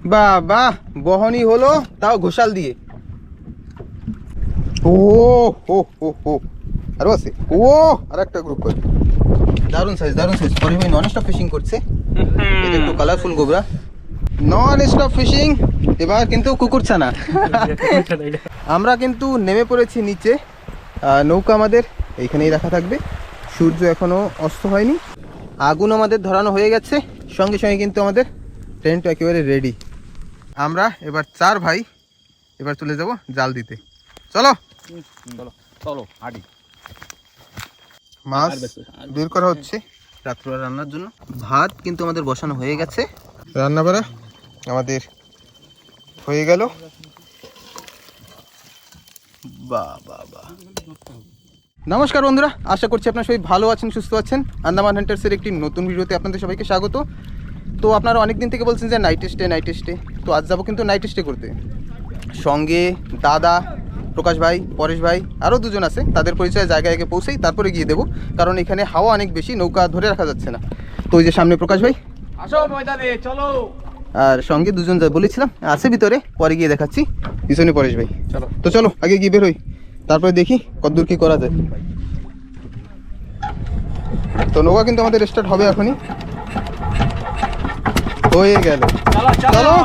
বাহ বাহ, বহনি হলো, তাও ঘোষাল দিয়ে। ও হো হো হো, আরো আছে। ও আর একটা গ্রুপ করে, দারুন সাইজ দারুন সাইজ। পরে ভাই নন স্টপ ফিশিং করছে, এটা একটু কালারফুল গোবরা। নন স্টপ ফিশিং, এবার কিন্তু কুকুরছানা। আমরা কিন্তু নেমে পড়েছি নিচে। নৌকা আমাদের এইখানেই রাখা থাকবে। সূর্য এখনো অস্ত হয়নি, আগুন আমাদের ধরানো হয়ে গেছে। সঙ্গে সঙ্গে কিন্তু আমাদের টেন্ট একেবারে রেডি। আমরা এবার 4 ভাই এবার চলে যাব জাল দিতে। চলো চলো চলো হাঁটি। মাছ বের করা হচ্ছে রাত্রে রান্নার জন্য। ভাত কিন্তু আমাদের বসানো হয়ে গেছে, রান্না বাড়া আমাদের হয়ে গেল। বাহ বাহ বাহ। নমস্কার বন্ধুরা, আশা করছি আপনারা সবাই ভালো আছেন, সুস্থ আছেন। আন্দামান হান্টার্সের একটি নতুন ভিডিওতে আপনাদের সবাইকে স্বাগত। তো আপনারা অনেক দিন থেকে বলছেন যে নাইট স্টে, তো আজ যাবো কিন্তু নাইট স্টে করতে। সঙ্গে দাদা, প্রকাশ ভাই, পরেশ ভাই, আরও দুজন আছে। তাদের পরিচয় জায়গায় আগে পৌঁছেই তারপরে গিয়ে দেবো, কারণ এখানে হাওয়া অনেক বেশি, নৌকা ধরে রাখা যাচ্ছে না। তো ওই যে সামনে প্রকাশ ভাই, আসো ময়দানে চলো। আর সঙ্গে দুজন যা বলেছিলাম আছে ভিতরে, পরে গিয়ে দেখাচ্ছি। পিছনে পরেশ ভাই। চলো তো চলো আগে গিয়ে বের হই, তারপরে দেখি কতদূর কি করা যায়। তো নৌকা কিন্তু আমাদের স্টার্ট হবে এখনই, হয়ে গেল। চলো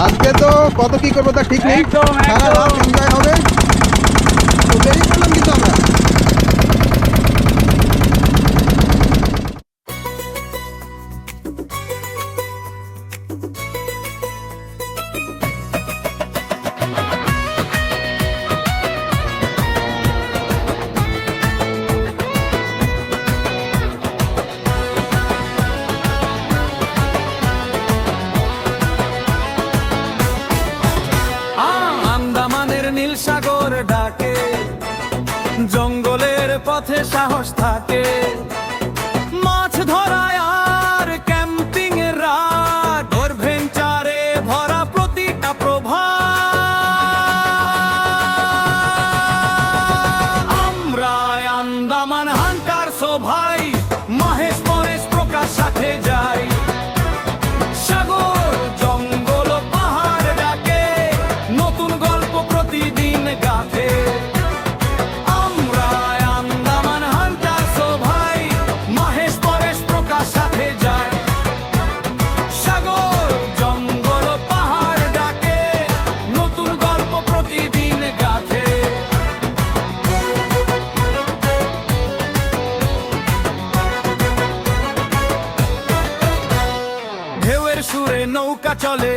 আজকে তো কত কি করবো তা ঠিক নেই, সারা রাত এনজয় হবে। তো দেরি করলাম কিন্তু আমরা। আন্দামানের নীল সাগর ডাকে, জঙ্গলের পথে সাহস থাকে, মাছ ধরায় আর ক্যাম্পিং এর রাত, অ্যাডভেঞ্চারে ভরা প্রতিটা প্রভাত। আমরা আন্দামান হান্টার্স ও ভাই, মহেশ পরেশ প্রকাশ সাথে যাই। সাগর জঙ্গল পাহাড় ডাকে, নতুন গল্প প্রতিদিন গাথে। আমরা আন্দামান হান্টার্স ও ভাই, মহেশ পরেশ প্রকাশ সাথে যায়। সাগর জঙ্গল পাহাড় ডাকে, নতুন গল্প প্রতিদিন গাথে। ঢেউয়ের সুরে নৌকা চলে,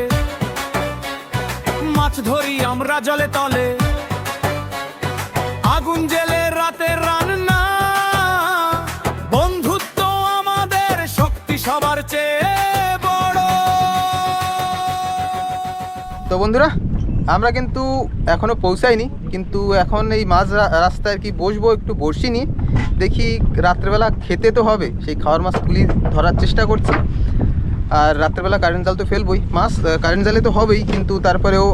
মাছ ধরি আমরা জলে তলে, আগুন জেলে রাতের রান্না, বন্ধুত্ব আমাদের শক্তি সবার চেয়ে বড়। তো বন্ধুরা, আমরা কিন্তু এখনো পৌঁছাইনি, কিন্তু এখন এই মাঝ রাস্তায় আর কি বসবো, একটু বসি নিয়ে দেখি। রাত্রেবেলা খেতে তো হবে, সেই খাওয়ার মাছগুলি ধরার চেষ্টা করছি। আর রাত্রেবেলা কারেন্ট জাল তো ফেলবই, মাছ কারেন্ট জালে তো হবেই, কিন্তু তারপরেও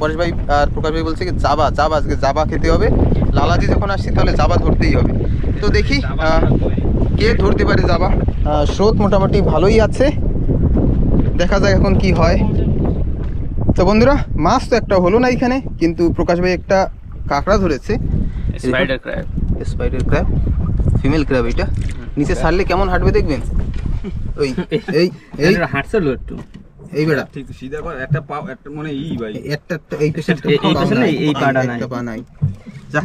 পরেশ ভাই আর প্রকাশ ভাই বলছে কি জাবা আজকে জাবা খেতে হবে। লালাজি যখন আসছি তাহলে জাবা ধরতেই হবে। তো দেখি কে ধরতে পারে জাবা। স্রোত মোটামুটি ভালোই আছে, দেখা যাক এখন কি হয়। তো বন্ধুরা, মাছ তো একটা হলো না এখানে, কিন্তু প্রকাশ ভাই একটা কাঁকড়া ধরেছে, স্পাইডার ক্র্যাব, ফিমেল ক্র্যাব। এটা নিচে ছাড়লে কেমন হাঁটবে দেখবেন। ওই এই এই হাঁটছিল একটু এই বেড়া ঠিক সিধা কর, একটা পা একটা মনে ই ভাই, একটা এই পেশেন্ট এই পাটা নাই, একটা পা নাই। যা,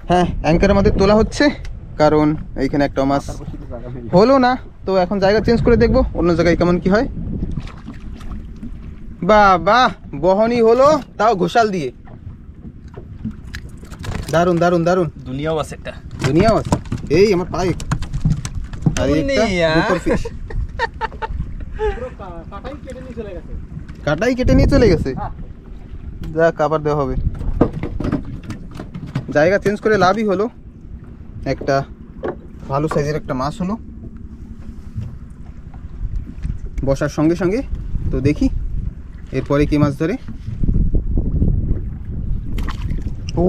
হ্যাঁ অ্যাঙ্কার আমাদের তোলা হচ্ছে, কারণ এইখানে একটা মাছ হলো না। তো এখন জায়গা চেঞ্জ করে দেখবো অন্য জায়গায় কেমন কি হয়। বাহ বাহ, বহনি হলো, তাও ঘোষাল দিয়ে। দারুন দারুন দারুন। দুনিয়াও আছে একটা, দুনিয়াও আছে। এই আমার পায়ে আর একটা বুকর ফিশ, কাটাই কেটে নিয়ে চলে গেছে। যাক, আবার দেওয়া হবে। জায়গা চেঞ্জ করে লাভই হলো, একটা ভালো সাইজের একটা মাছ হলো বসার সঙ্গে সঙ্গে। তো দেখি এরপরে কি মাছ ধরে। ও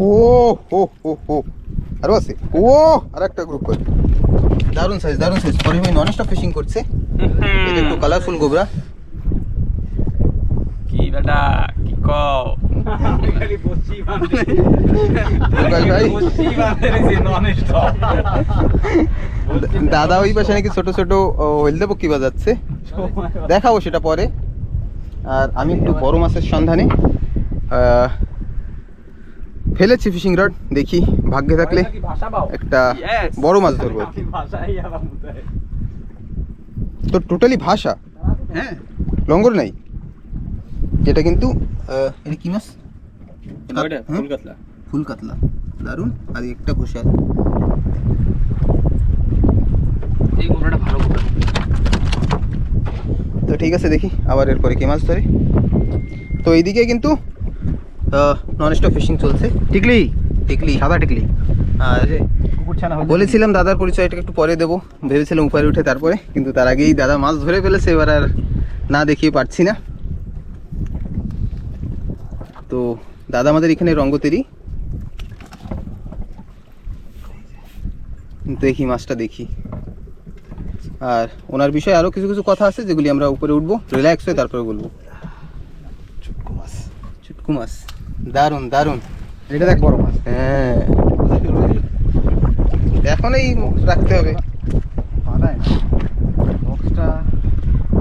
হো হো হো, আরো আছে। ও আর একটা গ্রুপ করে, দারুণ সাইজ পরে ভাই নন স্টপ ফিশিং করছে। এটা একটু কালারফুল গোবরা। কি বেটা কি কও খালি বসি বাঁধে প্রকাশ ভাই বসি বাঁধে রে নন স্টপ দাদা ওই পাশে নাকি ছোট ছোট হলদে পক্ষী বাজাচ্ছে, দেখাবো সেটা পরে। আর আমি একটু বড় মাছের সন্ধানে ফেলেছি ফিশিং রড, দেখি ভাগ্যে থাকলে ভাষা পাও একটা Yes! বড় মাছ ধরবো আর কি। ভাষাই আলাম মুতায় তো টোটালি ভাষা, হ্যাঁ লঙ্গর নাই। যেটা কিন্তু এটা কি মাছ? ওইটা ফুল কাতলা ফুল কাতলা, দারুণ। আর একটা ঘোষাল। এই গোবরাটা ভালো গোবরা। তো ঠিক আছে, দেখি আবার এরপরে কি মাছ ধরে। তো এইদিকে কিন্তু নন স্টপ ফিশিং চলছে। টিকলি সাদা টিকলি। আর কুকুর ছানা হল বলেছিলাম দাদার পরিচয়টা একটু পরে দেবো, ভেবেছিলাম উপরে উঠে তারপরে, কিন্তু তার আগেই দাদা মাছ ধরে ফেলেছে, এবার আর না দেখিয়ে পারছি না। তো দাদা আমাদের এখানে রঙ্গতেরই, দেখি মাছটা দেখি। আর ওনার বিষয়ে আরও কিছু কিছু কথা আছে যেগুলি আমরা উপরে উঠবো, রিল্যাক্স হয়ে তারপরে বলবো। চুটকু মাছ দারুণ দারুণ। এটা দেখ বড় মাছ হ্যাঁ, এখনই রাখতে হবে। বাদায় না বক্সটা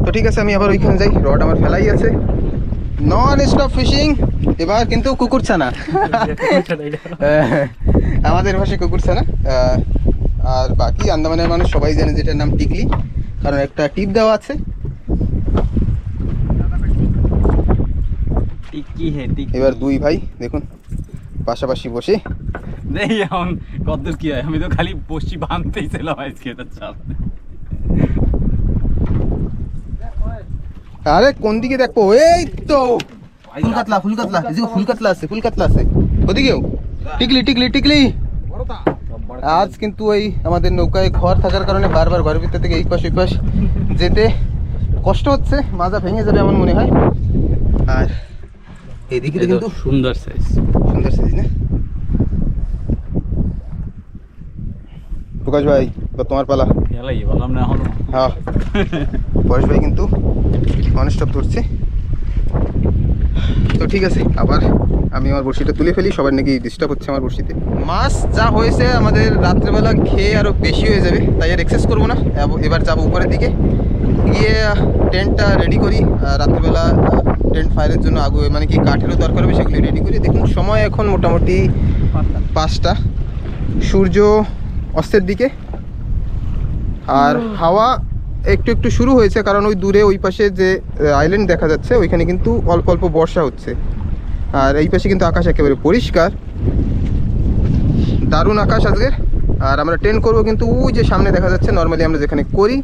তো ঠিক আছে, আমি আবার ওইখানে যাই, রড আমার ফেলাই আছে। নন স্টপ ফিশিং এবার কিন্তু কুকুরছানা। আমাদের ভাষায় কুকুরছানা। আর বাকি আন্দামানের মানুষ সবাই জানে যেটার নাম টিকলি, কারণ একটা টিপ দেওয়া আছে। টিকি হে টিকি। এবার দুই ভাই দেখুন পাশাপাশি বসে নেই এখন কতদূর কি হয়, আমি তো খালি বসি বাঁধতেই ছিলাম আজকে, এটা চাপ। আরে কোন দিকে দেখবো? এই তো ফুল কাতলা এদিকে ফুল কাতলা আছে ওদিকেও। টিকলি আজ কিন্তু ওই আমাদের নৌকায় ঘর থাকার কারণে বারবার ঘরের ভিতর থেকে এই পাশ ওই পাশ যেতে কষ্ট হচ্ছে, মাজা ভেঙে যাবে এমন মনে হয়। আর এদিকে কিন্তু সুন্দর সাইজ। সুন্দর সাইজ না প্রকাশ ভাই, বা তোমার পালা। এলাই বললাম না এখন। হ্যাঁ, পরেশ ভাই কিন্তু ননস্টপ ধরছে। তো ঠিক আছে, আবার আমি আমার বড়শিটা তুলে ফেলি, সবার নাকি ডিস্টার্ব হচ্ছে আমার বড়শিতে। মাছ যা হয়েছে আমাদের রাত্রেবেলা খেয়ে আরও বেশি হয়ে যাবে, তাই আর এক্সেস করবো না। এবার যাবো উপরের দিকে গিয়ে টেন্টটা রেডি করি। রাত্রেবেলা টেন্ট ফায়ারের জন্য মানে কি কাঠেরও দরকার হবে, সেগুলি রেডি করি। দেখুন সময় এখন মোটামুটি 5টা, সূর্য অস্তের দিকে। আর হাওয়া একটু একটু শুরু হয়েছে, কারণ ওই দূরে ওই পাশে যে আইল্যান্ড দেখা যাচ্ছে ওইখানে কিন্তু অল্প অল্প বর্ষা হচ্ছে। আর এই পাশে কিন্তু আকাশ একেবারে পরিষ্কার, দারুণ আকাশ আজকের। আর আমরা ট্রেন করব কিন্তু ওই যে সামনে দেখা যাচ্ছে, নর্মালি আমরা যেখানে করি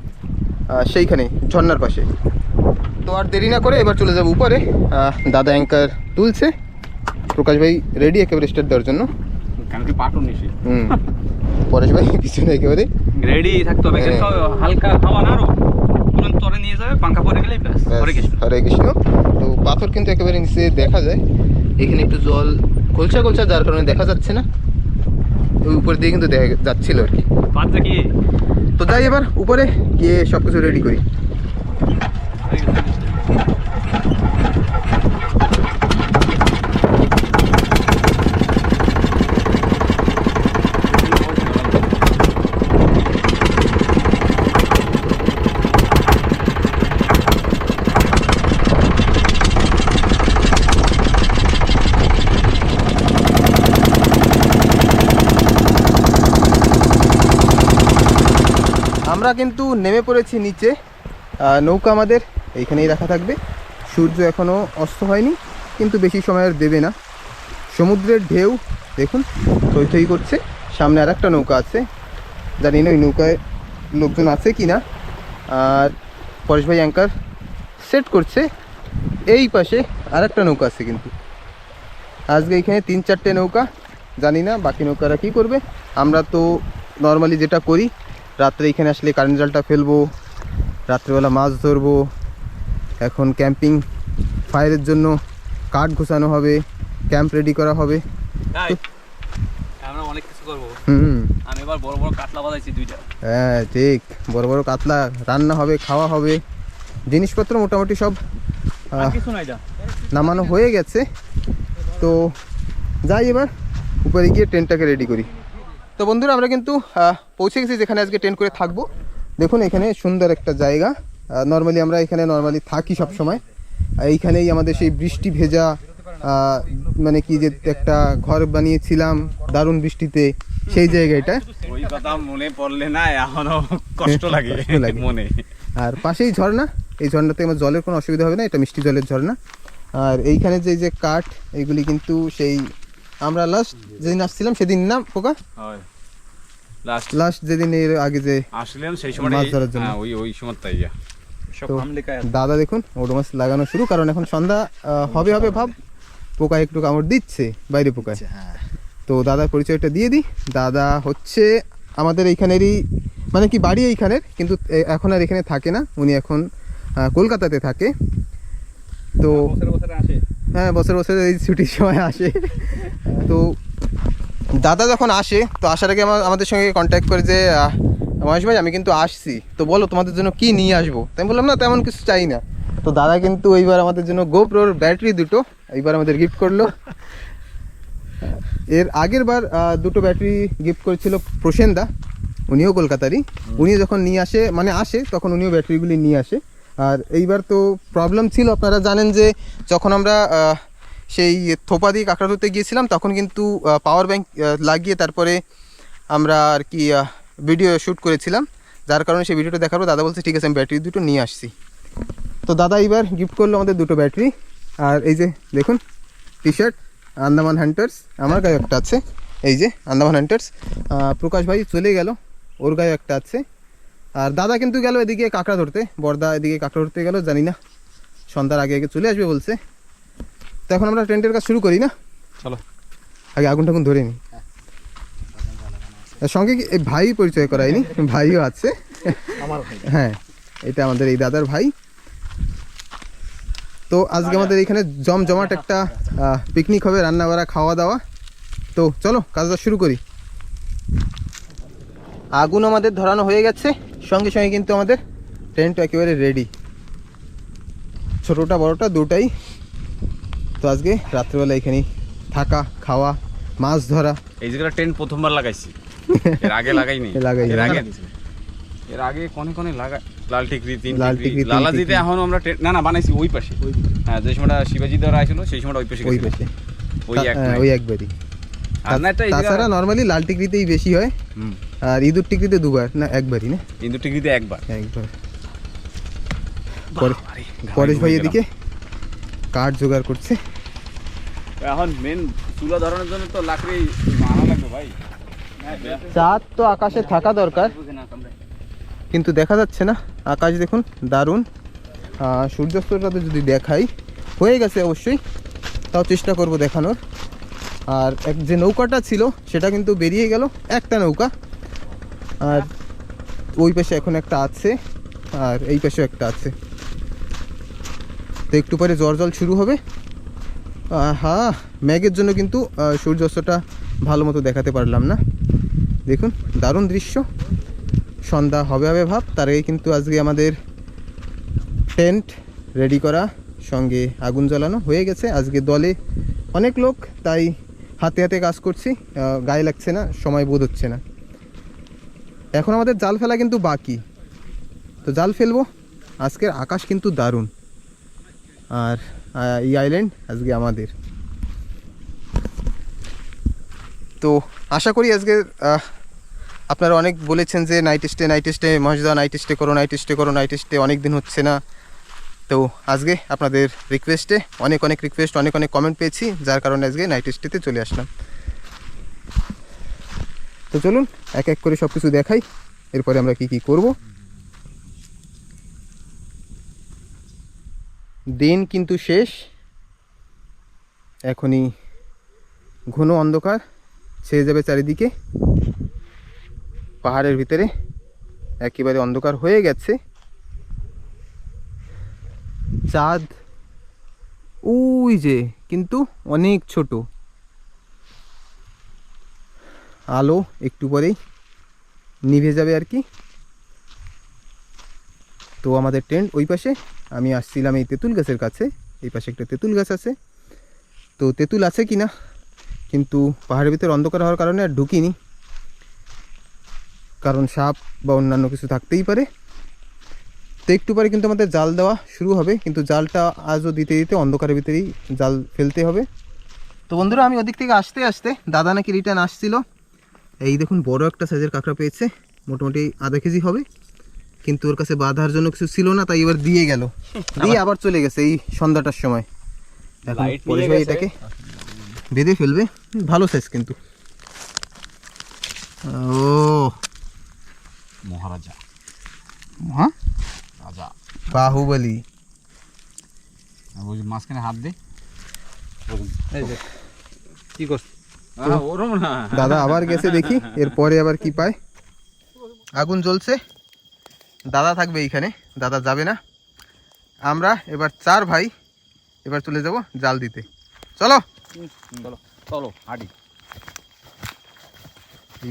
সেইখানে ঝর্নার পাশে। তো আর দেরি না করে এবার চলে যাব উপরে। দাদা অ্যাঙ্কার তুলছে, প্রকাশ ভাই রেডি একেবারে স্টার্ট দেওয়ার জন্য। কেন কি পাটন নিছি পরেশ ভাই পিছনে একেবারে রেডি থাকতে হবে, কিন্তু হালকা হাওয়া না আরো তুরন্ত তরে নিয়ে যাবে, পাঙ্খা পরে গেলেই ব্যাস। হরে কৃষ্ণ। হরে কৃষ্ণ। তো পাথর কিন্তু একেবারে নিচে দেখা যায়, এখানে একটু জল কলসা যার কারণে দেখা যাচ্ছে না, ওই উপর দিয়ে কিন্তু দেখা যাচ্ছিল আর কি। বাচ্চা কি তো যাই এবার উপরে গিয়ে সব কিছু রেডি করি। আমরা কিন্তু নেমে পড়েছি নিচে। নৌকা আমাদের এইখানেই রাখা থাকবে। সূর্য এখনও অস্ত হয়নি, কিন্তু বেশি সময় আর দেবে না। সমুদ্রের ঢেউ দেখুন থই থই করছে। সামনে আর একটা নৌকা আছে, জানি না ওই নৌকায় লোকজন আছে কি না। আর পরেশ ভাই অ্যাঙ্কার সেট করছে। এই পাশে আর একটা নৌকা আছে, কিন্তু আজকে এইখানে 3-4টে নৌকা, জানি না বাকি নৌকারা কী করবে। আমরা তো নর্মালি যেটা করি, রাত্রে এখানে আসলে কারেন্ট জালটা ফেলবো, রাত্রেবেলা মাছ ধরবো। এখন ক্যাম্পিং ফায়ারের জন্য কাঠ ঘোষানো হবে, ক্যাম্প রেডি করা হবে। আমরা অনেক কিছু করবো। হুম, আমি এবার বড় বড় কাতলা বাজাইছি 2টা। হ্যাঁ ঠিক, বড় বড় কাতলা রান্না হবে, খাওয়া হবে। জিনিসপত্র মোটামুটি সব কিছু নাই যা। নামানো হয়ে গেছে। তো যাই এবার উপরে গিয়ে টেন্টটাকে রেডি করি। তো বন্ধুরা আমরা কিন্তু পৌঁছে গেছি যেখানে আজকে টেন্ট করে থাকবো। দেখুন এখানে সুন্দর একটা জায়গা। নর্মালি আমরা এখানে নর্মালি থাকি সব সময়। এইখানেই আমাদের সেই বৃষ্টি ভেজা মানে কি যে একটা ঘর বানিয়েছিলাম দারুণ বৃষ্টিতে, সেই জায়গাটা। ওই কথা মনে পড়লে না এখনো কষ্ট লাগে মনে। আর পাশেই ঝর্ণা, এই ঝর্ণাতে আমার জলের কোনো অসুবিধা হবে না, এটা মিষ্টি জলের ঝর্ণা। আর এইখানে যে কাঠ এইগুলি কিন্তু সেই আমরা লাস্ট যেদিন আসছিলাম সেদিন না পোকা, হয় লাস্ট যেদিন এর আগে যে আসলেন সেই সময় মাছ ধরার জন্য। ওই সময় তাই সব তো নাম লেখা আছে। দাদা দেখুন ওটো মাছ লাগানো শুরু, কারণ এখন সন্ধ্যা হবে ভাব, পোকা একটু কামড় দিচ্ছে বাইরে পোকায়। তো দাদার পরিচয়টা দিয়ে দিই। দাদা হচ্ছে আমাদের এইখানেরই, মানে কি বাড়ি এইখানের, কিন্তু এখন আর এখানে থাকে না, উনি এখন কলকাতাতে থাকে। তো বছরে বছরে আসে। হ্যাঁ বছর বছর এই ছুটির সময় আসে। তো দাদা যখন আসে তো আসার আগে আমাদের সঙ্গে কন্ট্যাক্ট করে যে মহেশ ভাই আমি কিন্তু আসছি, তো বলো তোমাদের জন্য কি নিয়ে আসবো। তাই আমি বললাম না তেমন কিছু চাই না। তো দাদা কিন্তু এইবার আমাদের জন্য গোপ্রোর ব্যাটারি দুটো এইবার আমাদের গিফট করলো। এর আগের বার দুটো ব্যাটারি গিফট করেছিল প্রসেনদা, উনিও কলকাতারই। উনি যখন নিয়ে আসে মানে আসে তখন উনিও ব্যাটারিগুলি নিয়ে আসে। আর এইবার তো প্রবলেম ছিল, আপনারা জানেন যে যখন আমরা সেই থোপা দিয়ে কাঁকড়া ধরতে গিয়েছিলাম তখন কিন্তু পাওয়ার ব্যাংক লাগিয়ে তারপরে আমরা আর কি ভিডিও শ্যুট করেছিলাম, যার কারণে সেই ভিডিওটা দেখার পর দাদা বলছে ঠিক আছে আমি ব্যাটারি দুটো নিয়ে আসছি। তো দাদা এইবার গিফট করলো আমাদের দুটো ব্যাটারি। আর এই যে দেখুন টি শার্ট আন্দামান হান্টার্স, আমার গায়ে একটা আছে, এই যে আন্দামান হান্টার্স। প্রকাশ ভাই চলে গেল, ওর গায়ে একটা আছে। আর দাদা কিন্তু গেল এদিকে কাঁকড়া ধরতে, বর্দা এদিকে কাঁকড়া ধরতে গেল, জানি না সন্ধ্যার আগে আগে চলে আসবে বলছে। তো এখন আমরা টেন্টের কাজ শুরু করি না, চলো আগে আগুন টাগুন ধরে নিই। সঙ্গে কি এই ভাই পরিচয় করায়নি, ভাইও আছে আমার ভাই। হ্যাঁ এটা আমাদের এই দাদার ভাই। তো আজকে আমাদের এখানে জমজমাট একটা পিকনিক হবে, রান্না বাড়া খাওয়া দাওয়া। তো চলো কাজটা শুরু করি। আগুন আমাদের ধরানো হয়ে গেছে, সঙ্গে সঙ্গে কিন্তু আমাদের টেন্ট একেবারে রেডি, ছোটোটা বড়োটা দুটাই। তো আজকে রাত্রেবেলা এখানেই থাকা, খাওয়া, মাছ ধরা। এই জায়গাটা টেন্ট প্রথমবার লাগাইছি, এর আগে লাগাইনি। এর আগে কোনে কোনে লাগা লাল টিকরি, লাল টিকরি, তিন লালাজিতে টিকরি। এখন আমরা না বানাইছি ওই পাশে। হ্যাঁ যে সময়টা শিবাজি দ্বারা আসলো সেই সময়টা ওই পাশে ওই গেছিলাম। পাশে ওই ওই একবারই। আর না, এটা এই তাছাড়া জায়গা- নর্মালি লাল টিকরিতেই বেশি হয়, আর ইঁদুর টিকরিতে দুবার না একবারই না ইন্দু টিকরিতে একবার। একবার। বাবারে, ঘাড়ে পরেশ ভাই ঘুমিয়ে এদিকে কাঠ জোগাড় করছে। গেলাম। এখন মেন চুলা ধরানোর জন্য তো লাকড়ি আনা লাগবে ভাই। চাঁদ তো আকাশে থাকা দরকার, কিন্তু দেখা যাচ্ছে না। আকাশ দেখুন দারুণ, সূর্যাস্তটা তো যদি দেখাই হয়ে গেছে অবশ্যই, তাও চেষ্টা করব দেখানোর। আর এক যে নৌকাটা ছিল সেটা কিন্তু বেরিয়ে গেল, একটা নৌকা। আর ওই পাশে এখন একটা আছে, আর এই পাশেও একটা আছে। তো একটু পরে জ্বর জল শুরু হবে। হ্যাঁ ম্যাগের জন্য কিন্তু সূর্যাস্তটা ভালো মতো দেখাতে পারলাম না। দেখুন দারুণ দৃশ্য, সন্ধ্যা হবে ভাব। তার আগে কিন্তু আজকে আমাদের টেন্ট রেডি করা, সঙ্গে আগুন জ্বালানো হয়ে গেছে। আজকে দলে অনেক লোক, তাই হাতে হাতে কাজ করছি, গায়ে লাগছে না, সময় বোধ হচ্ছে না। এখন আমাদের জাল ফেলা কিন্তু বাকি, তো জাল ফেলবো। আজকের আকাশ কিন্তু দারুণ, আর এই আইল্যান্ড আজকে আমাদের। তো আশা করি আজকে আপনারা অনেক বলেছেন যে নাইট স্টে মহেশদা নাইট স্টে করো, অনেক দিন হচ্ছে না। তো আজকে আপনাদের রিকোয়েস্টে অনেক রিকোয়েস্ট, অনেক কমেন্ট পেয়েছি, যার কারণে আজকে নাইট স্টেতে চলে আসলাম। তো চলুন এক এক করে সব কিছু দেখাই, এরপরে আমরা কি করব। দিন কিন্তু শেষ, এখনই ঘন অন্ধকার ছেয়ে যাবে চারিদিকে। পাহাড়ের ভিতরে একেবারে অন্ধকার হয়ে গেছে। চাঁদ ওই যে, কিন্তু অনেক ছোট, আলো একটু পরেই নিভে যাবে আর কি। তো আমাদের টেন্ট ওই পাশে, আমি আসছিলাম এই তেঁতুল গাছের কাছে। এই পাশে একটা তেঁতুল গাছ আছে, তো তেঁতুল আছে কি না, কিন্তু পাহাড়ের ভিতরে অন্ধকার হওয়ার কারণে আর ঢুকিনি, কারণ সাপ বা অন্যান্য কিছু থাকতেই পারে। তো একটু পরে কিন্তু আমাদের জাল দেওয়া শুরু হবে, কিন্তু জালটা আজও দিতে দিতে অন্ধকারের ভিতরেই জাল ফেলতে হবে। তো বন্ধুরা, আমি ওদিক থেকে আসতে আসতে দাদা নাকি রিটার্ন আসছিল। এই দেখুন বড় একটা সাইজের কাঁকড়া পেয়েছে, মোটামুটি আধা কেজি হবে, কিন্তু ওর কাছে বাঁধার জন্য কিছু ছিল না, তাই এবার দিয়ে গেল, দিয়ে আবার চলে গেছে এই সন্ধ্যাটার সময়। এখন পরেশ ভাই এটাকে বেঁধে ফেলবে। ভালো সাইজ কিন্তু। ও মহারাজা, হ্যাঁ, রাজা। বাহুবলী। ওই মাঝখানে হাত দে। এই যে কি করছ? ওরম না। দাদা আবার গেছে, দেখি এরপরে আবার কি পায়। আগুন জ্বলছে, দাদা থাকবে এইখানে, দাদা যাবে না। আমরা এবার 4 ভাই এবার চলে যাব জাল দিতে। চলো চলো চলো হাঁটি।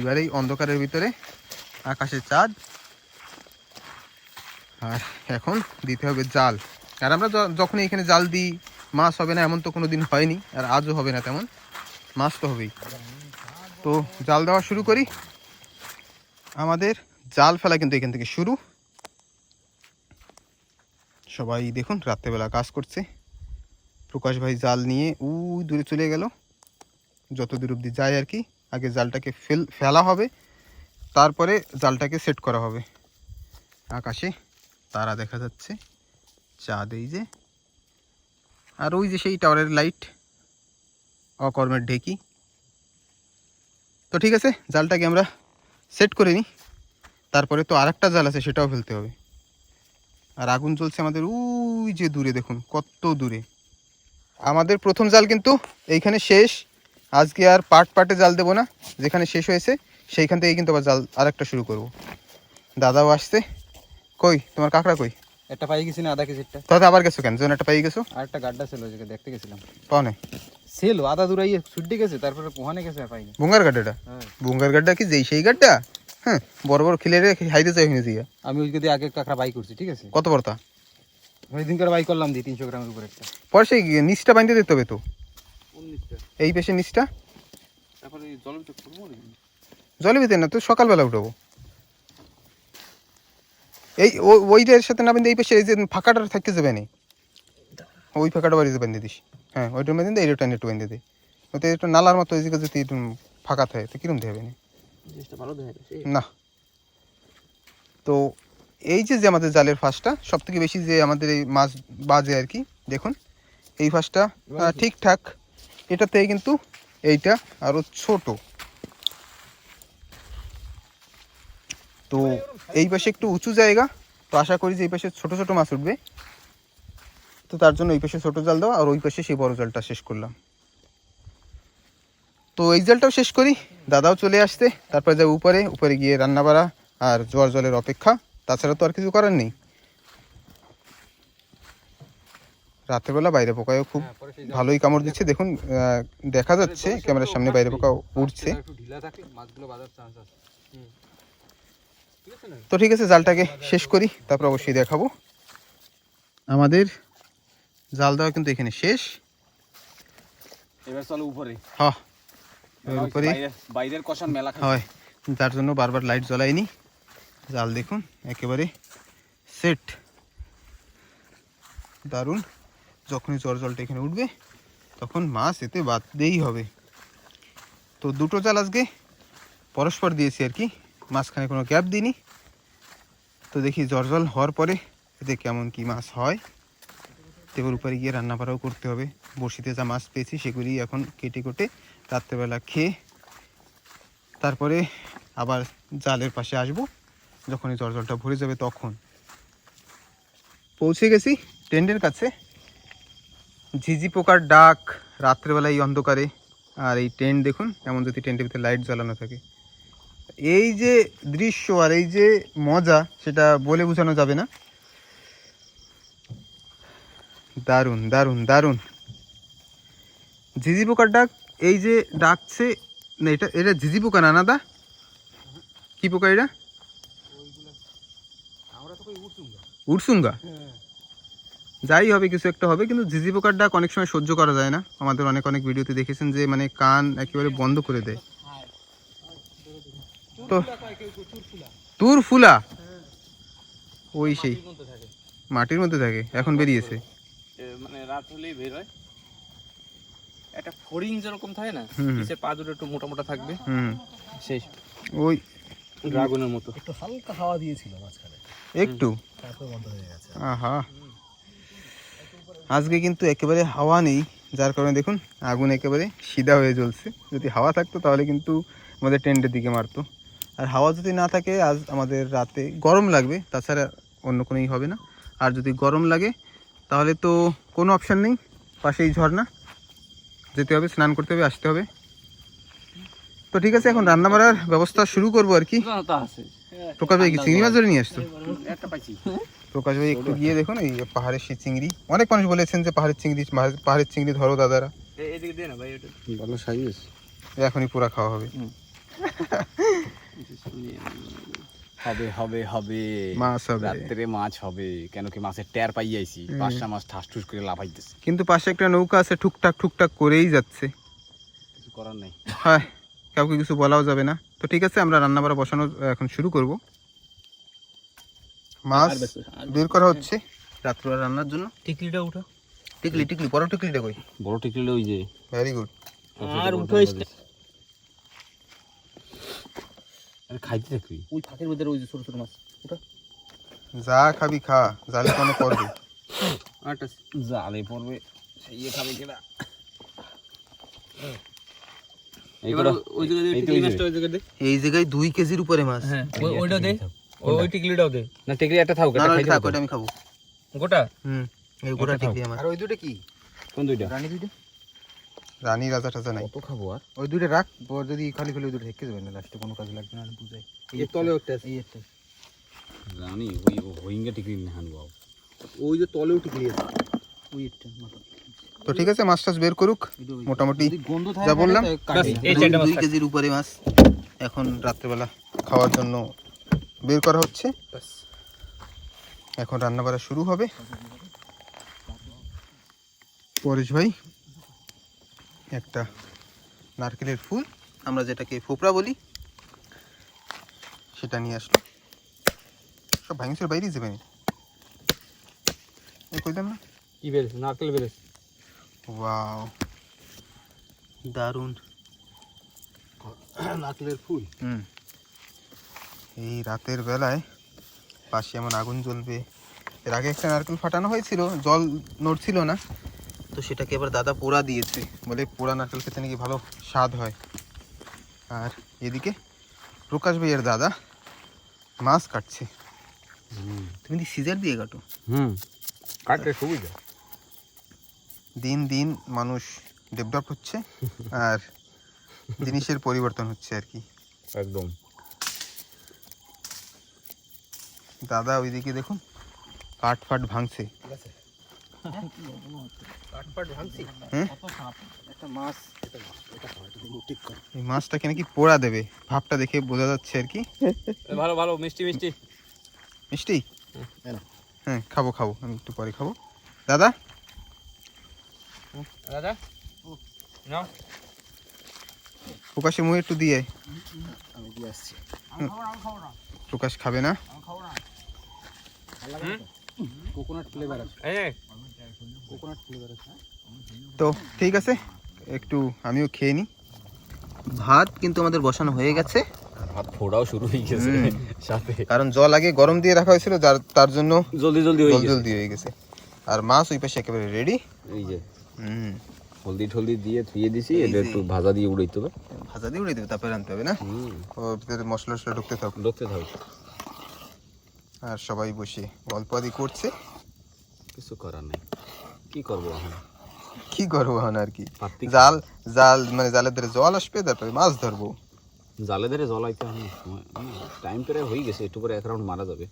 এবার এই অন্ধকারের ভিতরে আকাশে চাঁদ, আর এখন দিতে হবে জাল। আর আমরা যখন এখানে জাল দিই মাছ হবে না এমন তো কোনো দিন হয়নি, আর আজও হবে না তেমন, মাছ তো হবেই। তো জাল দেওয়া শুরু করি। আমাদের জাল ফেলা কিন্তু এখান থেকে শুরু। সবাই দেখুন রাত্রেবেলা কাজ করছে। প্রকাশ ভাই জাল নিয়ে ওই দূরে চলে গেল, যত দূর অব্দি যায় আর কি। আগে জালটাকে ফেলা হবে, তারপরে জালটাকে সেট করা হবে। আকাশে তারা দেখা যাচ্ছে, চাঁদ এই যে, আর ওই যে সেই টাওয়ারের লাইট, অকর্মের ঢেকি। তো ঠিক আছে, জালটাকে আমরা সেট করে নিই, তারপরে তো আরেকটা জাল আছে সেটাও ফেলতে হবে। আর আগুন জ্বলছে আমাদের ওই যে দূরে, দেখুন কত দূরে। আমাদের প্রথম জাল কিন্তু এইখানে শেষ। আজকে আর পার্টে জাল দেবো না, যেখানে শেষ হয়েছে সেইখান থেকে কিন্তু আবার জাল আরেকটা শুরু করব। দাদাও আসছে। কই তোমার কাঁকড়া কই? একটা পাই গেছি না, আধা কেজিটা। তাহলে আবার গেছো কেন? যেন একটা পাই গেছো। আর একটা গাড্ডা ছিল, যেটা দেখতে গেছিলাম। পাও নাই? ছিল আধা দূরাইয়ে ছুটে গেছে, তারপরে পোহানে গেছে, আর পাইনি। বুঙ্গার গাড্ডাটা? হ্যাঁ, বুঙ্গার গাড্ডা কি যেই সেই গাড্ডা? হ্যাঁ, বড় বড় খিলে রে হাইতে চাই হয়ে দিয়া। আমি ওই দিয়ে আগে কাঁকড়া বাই করছি, ঠিক আছে। কত বড়টা? ওই দিন করে বাই করলাম 300 গ্রামের উপর একটা। পরে সেই নিচটা বাঁধতে দিতে হবে তো, 19টা। এই পেশে নিচটা। তারপরে জল তো করবো নাকি? জলে ভিতরে না তো, সকালবেলা উঠাবো। এই ওইটার সাথে না বেঁধে এই পেশে এই যে ফাঁকাটা থাকতে যাবে না, ওই ফাঁকাটা বাড়িতে বেঁধে দিস। হ্যাঁ, ওইটার বেঁধে দে, এইটা একটু বেঁধে দে। ওতে একটু নালার মতো এদিকে যদি একটু ফাঁকা থাকে তো কিরম দেবে না? জিনিসটা ভালো দেখা যাচ্ছে না। তো এই যে আমাদের জালের ফাঁসটা সব থেকে বেশি যে আমাদের এই মাছ বাজে আর কি, দেখুন এই ফাঁসটা ঠিকঠাক। এটা থেকে কিন্তু এইটা আরও ছোট। তো এই পাশে একটু উঁচু জায়গা, তো আশা করি যে এই পাশে ছোট ছোট মাছ উঠবে। তো তার জন্য এই পাশে ছোট জাল দেওয়া, আর ওই পাশে সেই বড় জালটা শেষ করলাম। তো এই জালটাও শেষ করি, দাদাও চলে আসতে, তারপরে যাবো উপরে গিয়ে রান্না বাড়া আর জোয়ার জলের অপেক্ষা। তাছাড়া তো আর কিছু করার নেই। রাত্রেবেলা বাইরে পোকাও খুব ভালোই কামড় দিচ্ছে, দেখুন দেখা যাচ্ছে ক্যামেরার সামনে বাইরে পোকা উঠছে। একটু ঢিলা থাকলে মাছগুলো বাজার চান্স আছে। তো ঠিক আছে, জালটাকে শেষ করি, তারপর অবশ্যই দেখাবো। আমাদের জাল দেওয়া কিন্তু এখানে শেষ। এবার চলো উপরে। হ্যাঁ, উপরে বাইরের কষান মেলা হয়, যার জন্য বারবার লাইট জ্বলাইনি। জাল দেখুন একেবারে সেট, দারুণ। যখনই জলটা এখানে উঠবে তখন মাছ এতে বাঁধতেই হবে। তো দুটো জাল আজকে পরস্পর দিয়েছি আর কি, মাঝখানে কোনো গ্যাপ দিইনি। তো দেখি জল হওয়ার পরে এতে কেমন কি মাছ হয়। তেবর উপরে গিয়ে রান্না বাড়াও করতে হবে। বড়শিতে যা মাছ পেয়েছি সেগুলি এখন কেটে কেটে রাত্রেবেলা খেয়ে তারপরে আবার জালের পাশে আসবো। যখনই জলটা ভরে যাবে তখন পৌঁছে গেছি টেন্টের কাছে। ঝিঝি পোকার ডাক রাত্রেবেলা এই অন্ধকারে, আর এই টেন্ট দেখুন এমন যদি টেন্টের ভিতরে লাইট জ্বালানো থাকে, এই যে দৃশ্য আর এই যে মজা সেটা বলে বোঝানো যাবে না। দারুণ দারুণ দারুণ। ঝিঝি পোকার ডাক, এই যে ডাকছে না, এটা ঝিঝি পোকা না, না দা? কি পোকা এটা? উড়সুঙ্গা যাই হবে কিছু একটা হবে, কিন্তু ঝিঝি পোকার ডাক অনেক সময় সহ্য করা যায় না। আমাদের অনেক অনেক ভিডিওতে দেখেছেন যে মানে কান একেবারে বন্ধ করে দেয়। তো তুর ফুলা ওই সেই মাটির মধ্যে থাকে, এখন বেরিয়েছে। মানে রাত হলেই বের হয়। একটা ফড়িং যেরকম থাকে না, হুম। নিচের পা দুটো একটু মোটা মোটা থাকবে, হুম, সেই ওই ড্রাগনের মতো। একটু হালকা হাওয়া দিয়েছিল মাঝখানে, একটু তারপর বন্ধ হয়ে গেছে। আহা, আজকে কিন্তু একেবারে হাওয়া নেই, যার কারণে দেখুন আগুন একেবারে সিধা হয়ে জ্বলছে। যদি হাওয়া থাকতো তাহলে কিন্তু আমাদের টেন্টের দিকে মারতো। আর হাওয়া যদি না থাকে আজ আমাদের রাতে গরম লাগবে, তাছাড়া অন্য কোনোই হবে না। আর যদি গরম লাগে তাহলে তো কোনো অপশান নেই, পাশেই ঝর্ণা, যেতে হবে, স্নান করতে হবে, আসতে হবে। তো ঠিক আছে, এখন রান্না বাড়ার ব্যবস্থা শুরু করবো আর কি। তা আছে প্রকাশ ভাই কি চিংড়ি মাছ ধরে নিয়ে আসতো? একটা পাইছি। প্রকাশ ভাই একটু গিয়ে দেখুন এই পাহাড়ের সেই চিংড়ি, অনেক মানুষ বলেছেন যে পাহাড়ের চিংড়ি ধরো দাদারা, এদিকে দে না ভাই, ওটা ভালো সাইজ। এখনই পুরা খাওয়া হবে। হবে হবে হবে, মাছ হবে, রাত্রে মাছ হবে। কেন কি মাছের ট্যার পাই আইছি, 5টা মাছ ঠাস ঠুস করে লাফাইতেছে। কিন্তু পাশে একটা নৌকা আছে, টুকটাক টুকটাক করেই যাচ্ছে। কিছু করার নাই। হ্যাঁ, কাউকে কিছু বলাও যাবে না। তো ঠিক আছে, আমরা রান্না বাড়া বসানো এখন শুরু করব। মাছ বের করা হচ্ছে রাত্রিবেলা রান্নার জন্য। টিকলিটা উঠো, টিকলি টিকলি, বড় টিকলিটা কই? বড় টিকলে ওই যে, ভেরি গুড। আর উঠো। আরে খাইতে থাকবি। ওই ফাঁকের মধ্যে ওই যে ছোট ছোট মাছ ওটা। যা খাবি খা, জালে কোনো পড়বে। আটা জালে পড়বে, সেই খাবে কিনা। এবার ওই জায়গায় টিকলি মাছটা ওই জায়গায় দে। এই জায়গায় 2 কেজির উপরে মাছ। হ্যাঁ, ওইটা দে, ওই টিকলিটাও দে। না টিকলি একটা থাক, না এটা না, খাইতে থাক, থাকো। ওটা আমি খাবো। গোটা এই গোটা একটা টিকলি আমার। আর ওই দুটো কি? কোন দুইটা? রানী দুটো, রানী রাজা টাজা নাই। কত খাবো আর? ওই দুটো রাখ, যদি খালি খালি ওই দুটো ঢেকে যাবে না, লাস্টে কোনো কাজে লাগবে না, আমি বুঝাই। এই তলে একটা আছে, এই একটা, রানী ওই হোইঙ্গা টিকলি না হানবো। ওই যে তলেও টিকলি আছে, ওই একটা মাথা। তো ঠিক আছে, মাছ টাছ বের করুক। মোটামুটি গন্ধ থাকে যা বললাম, এই চারটা মাছ 2 কেজির উপরে মাছ এখন রাত্রেবেলা খাওয়ার জন্য বের করা হচ্ছে। এখন রান্না বাড়া শুরু হবে। পরেশ ভাই একটা নারকেলের ফুল, আমরা যেটাকে ফোপড়া বলি, সেটা নিয়ে আসলো। সব ভাঙিসের বাইরেই যাবে, কইলাম না? কি বেরেছে? নারকেল বেরেছে। ওয়াও, দারুণ নারকেলের ফুল। এই রাতের বেলায় পাশে এমন আগুন জ্বলবে। এর আগে একটা নারকেল ফাটানো হয়েছিল, জল নড়ছিল না, তো সেটাকে এবার দাদা পোড়া দিয়েছে, বলে পোড়া নারকেল খেতে নাকি ভালো স্বাদ হয়। আর এদিকে প্রকাশ ভাইয়ের দাদা মাছ কাটছে। তুমি কি সিজার দিয়ে কাটো? কাটলে সুবিধা। দিন দিন মানুষ ডেভেলপ হচ্ছে আর জিনিসের পরিবর্তন হচ্ছে আর কি। একদম। দাদা ওইদিকে দেখুন কাঠ ফাট ভাঙছে। হ্যাঁ, একটা মাছ এই মাছটাকে নাকি পোড়া দেবে, ভাবটা দেখে বোঝা যাচ্ছে আর কি। ভালো ভালো মিষ্টি মিষ্টি মিষ্টি, হ্যাঁ খাবো খাবো, আমি একটু পরে খাবো। দাদা দাদা নাও, প্রকাশের মুখে একটু দিয়ে। আমি দিয়ে আসছি। প্রকাশ খাবে না। কোকোনাট ফ্লেভার আছে, এই কোকোনাট ফ্লেভার আছে। তো ঠিক আছে, একটু আমিও খেয়ে নিই। ভাত কিন্তু আমাদের বসানো হয়ে গেছে, ভাত ফোড়াও শুরু হয়ে গেছে সাথে, কারণ জল আগে গরম দিয়ে রাখা হয়েছিল, তার জন্য জলদি জলদি হয়ে গেছে। জলদি হয়ে গেছে। আর মাছ ওই পাশে একেবারে রেডি। এই যে হলদি টলদি দিয়ে ধুয়ে দিছি, এটা একটু ভাজা দিয়ে উড়াইতে হবে। ভাজা দিয়ে উড়ে দেবে, তারপরে আনতে হবে না, ওর ভিতরে মশলা টশলা ঢুকতে থাকবে। ঢুকতে থাকবে। আর সবাই বসে গল্প আদি করছে। কিছু করার নেই, কি করবো এখন? কি করবো এখন আর কি, পাত্তি জাল মানে জালের ধারে জল আসবে, তারপরে মাছ ধরবো। জালে ধরে জল আইতে এখন টাইম করে হয়ে গেছে, একটু পরে 1 রাউন্ড মারা যাবে।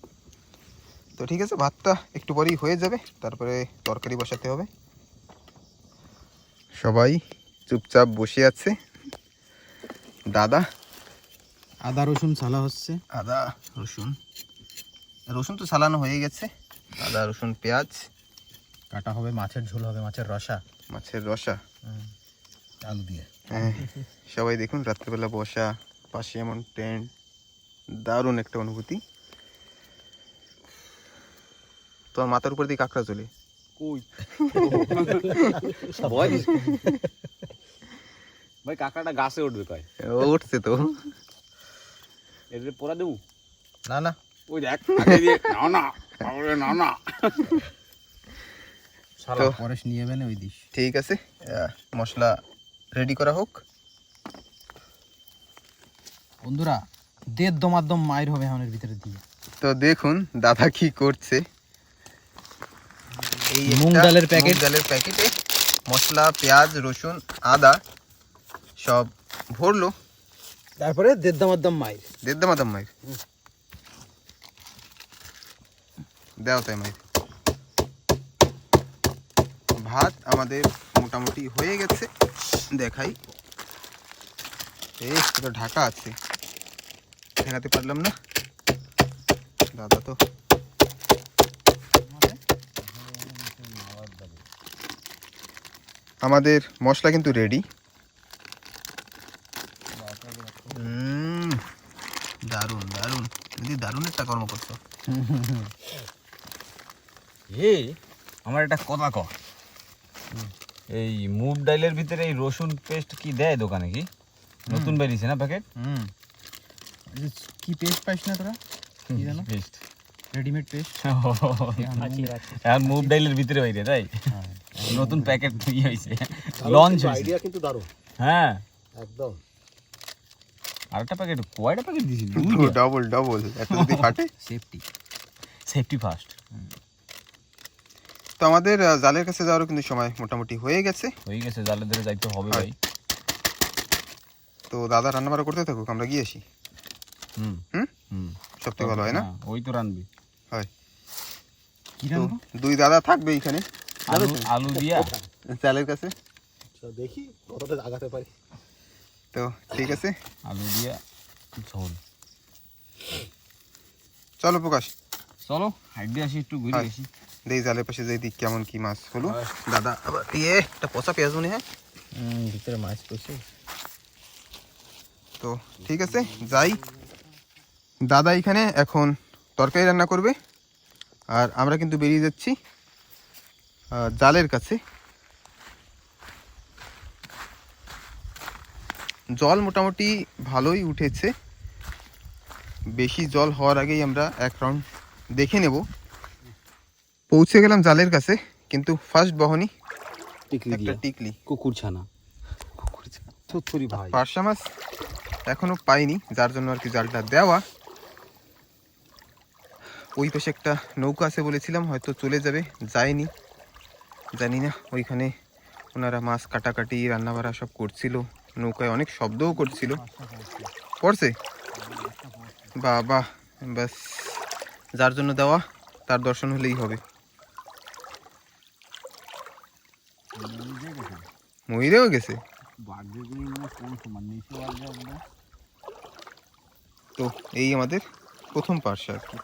তো ঠিক আছে, ভাতটা একটু পরেই হয়ে যাবে, তারপরে তরকারি বসাতে হবে। সবাই চুপচাপ বসে আছে। দাদা আদা রসুন ছালা হচ্ছে। আদা রসুন তো সালানো হয়ে গেছে, আদা রসুন পেঁয়াজ, কাটা হবে, মাছের ঝোল হবে, মাছের রসা, মাছের রসা। আলু দিয়ে। হ্যাঁ, সবাই দেখুন রাত্রেবেলা বসা, পাশে এমন টেন্ট, দারুণ একটা অনুভূতি। তোমার মাথার উপর দিয়ে কাঁকড়া চলে কই ভয় ভাই, কাঁকড়াটা গাছে উঠবে কয়, উঠছে তো। এর পোড়া দেবো না না, ওই দেখ আগে দিয়ে নাও না, বাবারে নাও না। তো পরেশ নিয়ে যাবেন ওই দিস। ঠিক আছে, মশলা রেডি করা হোক। বন্ধুরা, দেড় দমাদ্দম মায়ের হবে এমনের ভিতরে দিয়ে। তো দেখুন দাদা কি করছে। এই মুগ একটা ডালের প্যাকেট। মুগ ডালের প্যাকেটে মশলা, পেঁয়াজ, রসুন, আদা সব ভরলো। তারপরে দেড় দমাদ্দম মায়ের। দেদ্দা মাদাম মায়ের দেও তাই মায়ের। ভাত আমাদের মোটামুটি হয়ে গেছে, দেখাই। এই পুরো ঢাকা আছে, দেখাতে পারলাম না দাদা। তো আমাদের মশলা কিন্তু রেডি। দারুণ দারুণ দিদি, দারুণ একটা কর্ম করছো। আমার একটা কথা ক, এই মুগ ডালের ভিতরে এই রসুন পেস্ট কি দেয় দোকানে? কি নতুন বেরিয়েছে না প্যাকেট? কি পেস্ট পাইস না তোরা? কি জানো? Paste, readymade paste. এখন মুগ ডালের ভিতরে বাইরে তাই নতুন প্যাকেট ইয়ে হয়েছে, লঞ্চ হয়েছে। আইডিয়া কিন্তু দারুণ। হ্যাঁ, একদম। আরেকটা প্যাকেট, কয়টা প্যাকেট দিয়েছি? ডবল ডবল, একটা যদি ফাটে। Safety first. তো আমাদের জালের কাছে যাওয়ারও কিন্তু সময় মোটামুটি হয়ে গেছে। হয়ে গেছে, জালের ধরে যাইতে হবে ভাই। তো দাদা রান্না বান্না করতে থাকুক, আমরা গিয়ে আসি। হুম হুম হুম, সবথেকে ভালো হয় না? হ্যাঁ, ওই তো রানবি। হয়। কি তো রান্না? দুই দাদা থাকবে এখানে আলু দিয়া জালের কাছে। দেখি কতটা আগাতে পারি। তো ঠিক আছে, আলু দিয়া ঝোল। চলো প্রকাশ, চলো হাইট দিয়ে আসি, একটু ঘুরে হয়। আসি। দেই জালের পাশে যাই, দিক কেমন কি মাছ হলো। দাদা আবার একটা পচা পেঁয়াজ মনে হয়। ভিতরে মাছ পড়ছে। তো ঠিক আছে যাই। দাদা এখানে এখন তরকারি রান্না করবে, আর আমরা কিন্তু বেরিয়ে যাচ্ছি জালের কাছে। জল মোটামুটি ভালোই উঠেছে, বেশি জল হওয়ার আগেই আমরা এক রাউন্ড দেখে নেব। পৌঁছে গেলাম জালের কাছে, কিন্তু ফার্স্ট বহনি একটা টিকলি, কুকুর ছানা, থুতথুরি ভাই। পার্শা মাছ এখনো পাইনি, যার জন্য আর কি জালটা দেওয়া। ওই পাশে একটা নৌকা আছে বলেছিলাম, হয়তো চলে যাবে, যায়নি, জানি না। ওইখানে ওনারা মাছ কাটাকাটি রান্না বাড়া সব করছিল, নৌকায় অনেক শব্দও করছিল। পড়ছে বাবা, ব্যাস, যার জন্য দেওয়া তার দর্শন হলেই হবে। ময়ূরেও গেছে। তো এই আমাদের প্রথম পার্শ্ব আর কি,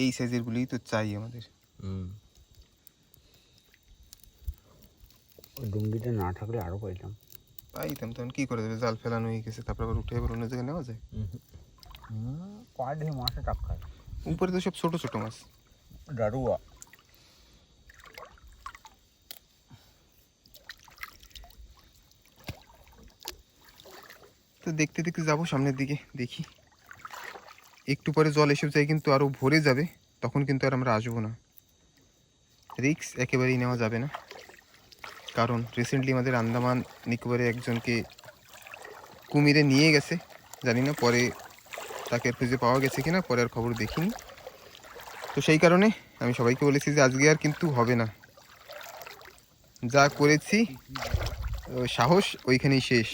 এই সাইজের গুলিই তো চাই আমাদের। ডুঙ্গিটা না থাকলে আরো পাইতাম। পাইতাম, তখন কি করে দেবে, জাল ফেলানো হয়ে গেছে, তারপর আবার উঠে আবার অন্য জায়গায় নেওয়া যায়। কয় ঢে মাছে টাপ খায়, উপরে তো সব ছোট ছোট মাছ। ডারুয়া। তো দেখতে দেখতে যাবো সামনের দিকে, দেখি একটু পরে জল এসে যায় কিন্তু আরও ভরে যাবে, তখন কিন্তু আর আমরা আসবো না। রিস্ক একেবারেই নেওয়া যাবে না, কারণ রিসেন্টলি আমাদের আন্দামান নিকোবরে একজনকে কুমিরে নিয়ে গেছে, জানি না পরে তাকে খুঁজে পাওয়া গেছে কিনা, পরে আর খবর দেখিনি। তো সেই কারণে আমি সবাইকে বলেছি যে আজকে আর কিন্তু হবে না, যা করেছি সাহস ওইখানেই শেষ।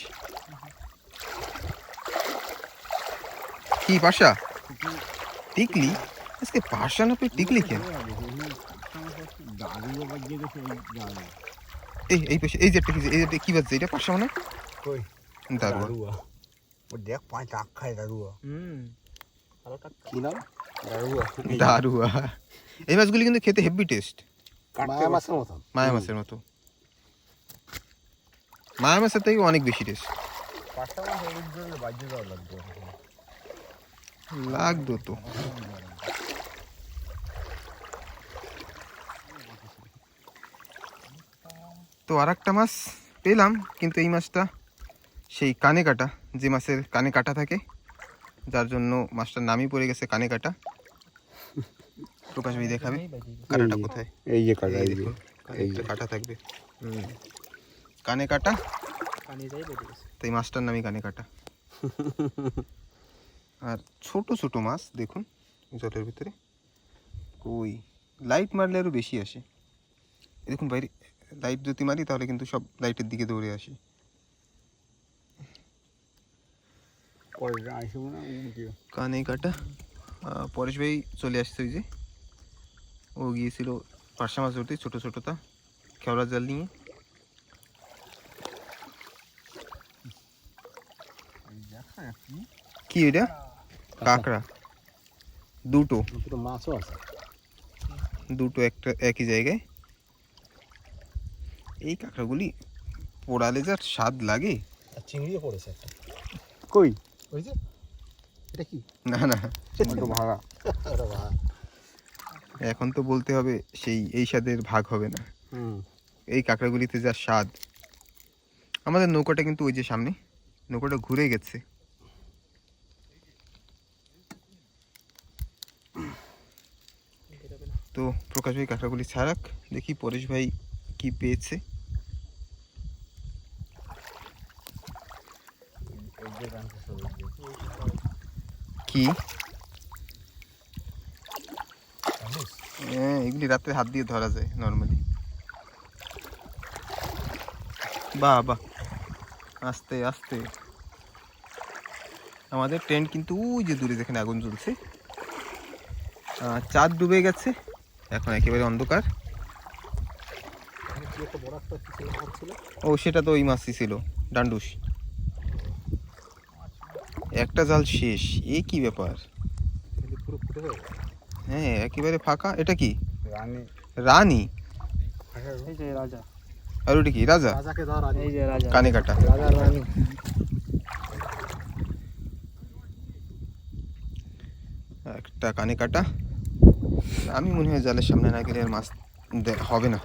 কি পাশা টিকলি আজকে, পাশা না পেয়ে টিকলি কেন? এই পাশে এই যে একটা এই যে কি বাজছে, এটা পাশা মানে দারুয়া। দেখ পাঁচ টাক খায় দারুয়া। কি নাম? দারুয়া। এই মাছগুলি কিন্তু খেতে হেভি টেস্ট, মায়া মাছের মতন। মায়া মাছের মতো। মায়া মাছের থেকে অনেক বেশি টেস্ট লাগতো তো। তো আর একটা মাছ পেলাম, কিন্তু এই মাছটা সেই কানে কাটা, যে মাছের কানে কাটা থাকে, যার জন্য মাছটার নামই পড়ে গেছে কানে কাটা। প্রকাশ ভাই দেখাবে কাটাটা কোথায়। এই যে কাটা, এই যে দেখুন, কানেরটা কাটা থাকবে। কানে কাটা, তো এই মাছটার নামই কানে কাটা। আর ছোট ছোট মাছ দেখুন জলের ভিতরে, ওই লাইট মারলে আরও বেশি আসে। এই দেখুন বাইরে লাইট যদি মারি তাহলে কিন্তু সব লাইটের দিকে দৌড়ে আসে। কানে কাটা। পরেশ ভাই চলে আসছে, ওই যে ও গিয়েছিল পার্শা মাছ ধরতে ছোটো ছোটোটা খেওড়া জাল নিয়ে। কি এটা? কাঁকড়া দুটো, মাছও আছে দুটো একটা একই জায়গায়। এই কাঁকড়াগুলি পোড়ালে যার স্বাদ লাগে। চিংড়িও পড়েছে একটা। কই? ওই যে এটা কি? না না, ভাগা। এখন তো বলতে হবে সেই এই স্বাদের ভাগ হবে না। এই কাঁকড়াগুলিতে যা স্বাদ। আমাদের নৌকাটা কিন্তু ওই যে সামনে, নৌকাটা ঘুরে গেছে। তো প্রকাশ ভাই কাঁকড়াগুলি ছাড়াক, দেখি পরেশ ভাই কি পেয়েছে। কি? হ্যাঁ, এগুলি রাতে হাত দিয়ে ধরা যায় নর্মালি। বাহ বাহ, আস্তে আস্তে। আমাদের টেন্ট কিন্তু ওই যে দূরে যেখানে আগুন জ্বলছে, চাঁদ ডুবে গেছে, এখন একেবারে অন্ধকার। ও সেটা তো ওই মাছই ছিল, ডান্ডুস। একটা জাল শেষ, এ কি ব্যাপার? হ্যাঁ একেবারে ফাঁকা। এটা কি? রানী। আর ওটা কি? রাজা। কানে কাটা। একটা কানে কাটা। আমি মনে হয় জালের সামনে না গেলে আর মাছ হবে না।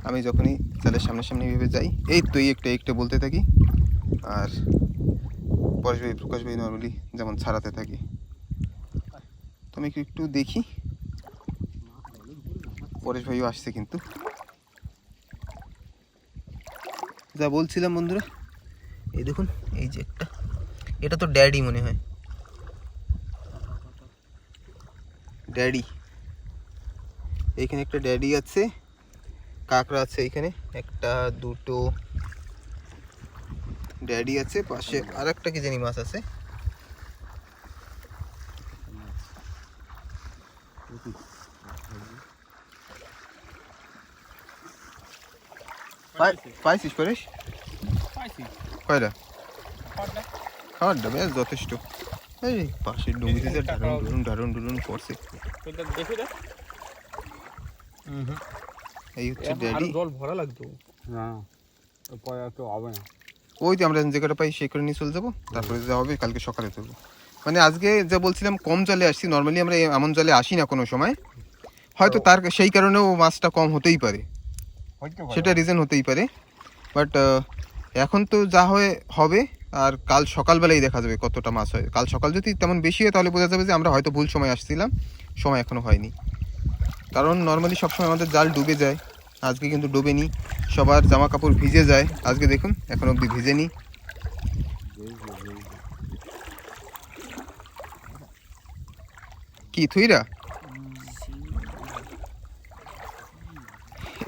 আমি যখনই জালের সামনে সামনে ভেবে যাই, এই তো এই একটা একটা বলতে থাকি, আর পরেশ ভাই প্রকাশ ভাই নর্মালি যেমন ছাড়াতে থাকি। তো আমি একটু দেখি, পরেশ ভাইও আসছে কিন্তু। যা বলছিলাম বন্ধুরা, এই দেখুন এই যে একটা, এটা তো ড্যাডি মনে হয়, ড্যাডি। এইখানে একটা ড্যাডি আছে, কাঁকড়া আছে এইখানে একটা দুটো ড্যাডি আছে, পাশে আর একটা কি জানি মাছ আছে। পাইছিস পরেশ? কয়টা? খাবারটা বেশ যথেষ্ট। এই পাশের ডুঙ্গিতে যে ঢারুন ঢুরুন করছে। এই হচ্ছে ড্যাডি। জল ভরা লাগতো না, তো হবে না। ওই যে আমরা যে কটা পাই সেই করে নিয়ে চলে যাবো, তারপরে যা হবে কালকে সকালে তুলবো। মানে আজকে যা বলছিলাম কম জলে আসছি, নর্মালি আমরা এমন জলে আসি না কোনো সময়, হয়তো তার সেই কারণেও মাছটা কম হতেই পারে, সেটা রিজন হতেই পারে। বাট এখন তো যা হবে, আর কাল সকালবেলাই দেখা যাবে কতটা মাছ হয়। কাল সকাল যদি তেমন বেশি হয় তাহলে বোঝা যাবে যে আমরা হয়তো ভুল সময় আসছিলাম, সময় এখনও হয়নি। কারণ নর্মালি সবসময় আমাদের জাল ডুবে যায়, আজকে কিন্তু ডুবেনি। সবার জামা কাপড় ভিজে যায়, আজকে দেখুন এখন অবধি ভিজেনি। কি থুইরা?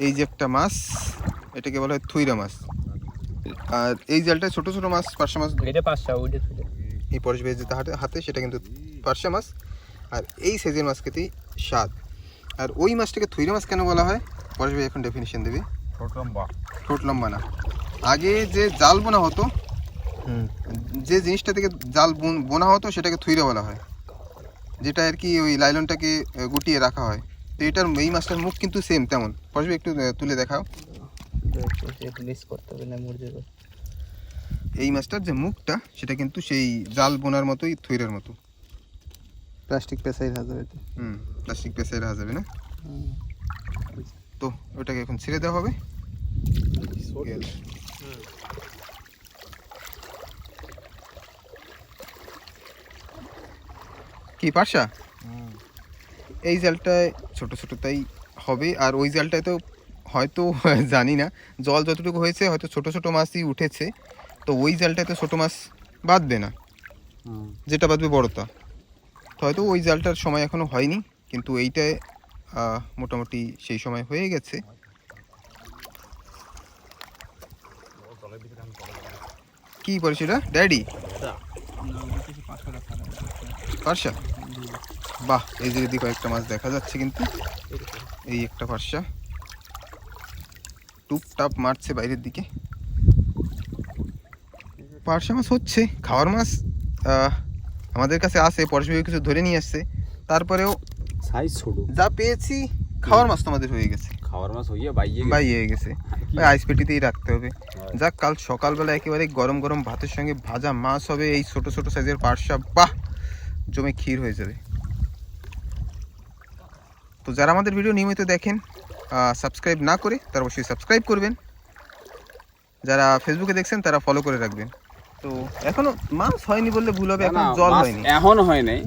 এই যে একটা মাছ, এটাকে বলা হয় থুইরা মাছ। আর এই জালটা ছোট ছোট মাছ, পার্শা মাছ। এই পরেশ ভাই যেটা হাতে সেটা কিন্তু পার্শা মাছ। আর এই সাইজের মাছ খেতেই স্বাদ। আর ওই মাছটাকে থুইরা মাছ কেন বলা হয়, পরেশ ভাই এখন ডেফিনিশন দেবে। ঠোঁট লম্বা না, আগে যে জাল বোনা হতো, যে জিনিসটা থেকে জাল বোনা হতো সেটাকে থুইরা বলা হয়। যেটা আর কি ওই লাইলনটাকে গুটিয়ে রাখা হয়। তো এটার এই মাছটার মুখ কিন্তু সেম তেমন। পরশু একটু তুলে দেখাও। মিস করতে হবে না মরে যাবে। এই মাছটার যে মুখটা সেটা কিন্তু সেই জাল বোনার মতোই, থইরের মতো। প্লাস্টিক পেঁচাই রাখা যাবে। প্লাস্টিক পেঁচাই রাখা যাবে না। তো ওটাকে এখন ছেড়ে দেওয়া হবে। কি পারসা? এই জালটায় ছোট ছোট তাই হবে, আর ওই জালটায় তো হয়তো জানি না, জল যতটুকু হয়েছে হয়তো ছোট ছোট মাছই উঠেছে। তো ওই জালটায় তো ছোট মাছ বাঁধবে না, যেটা বাঁধবে বড়টা। তো হয়তো ওই জালটার সময় এখনো হয়নি, কিন্তু এইটায় মোটামুটি সেই সময় হয়ে গেছে। কি পরে সেটা ড্যাডি পারসা? বাহ, এই যে দিকে কয়েকটা মাছ দেখা যাচ্ছে, কিন্তু এই একটা পারসা টুপটাপ মারছে বাইরের দিকে। পারসা মাছ হচ্ছে, খাওয়ার মাছ আমাদের কাছে আসে, পরশুভাবে কিছু ধরে নিয়ে আসছে। তারপরেও সাইজ ছোট, যা পেয়েছি খাওয়ার মাছ তো আমাদের হয়ে গেছে, খাওয়ার মাছ হইয়া বাইয়ে গেছে। ওই আইস পেটিতেই রাখতে হবে। যাক, কাল সকালবেলা একেবারে গরম গরম ভাতের সঙ্গে ভাজা মাছ হবে, এই ছোট ছোট সাইজের পারসা, বাহ, জমে ক্ষীর হয়ে যাবে। তো যারা আমাদের ভিডিও নিয়মিত দেখেন, সাবস্ক্রাইব না করে তারা অবশ্যই সাবস্ক্রাইব করবেন। যারা ফেসবুকে দেখছেন তারা ফলো করে রাখবেন। তো এখনো মাছ হয়নি বললে ভুল হবে, এখন জল হয়নি, এখন হয় নাই,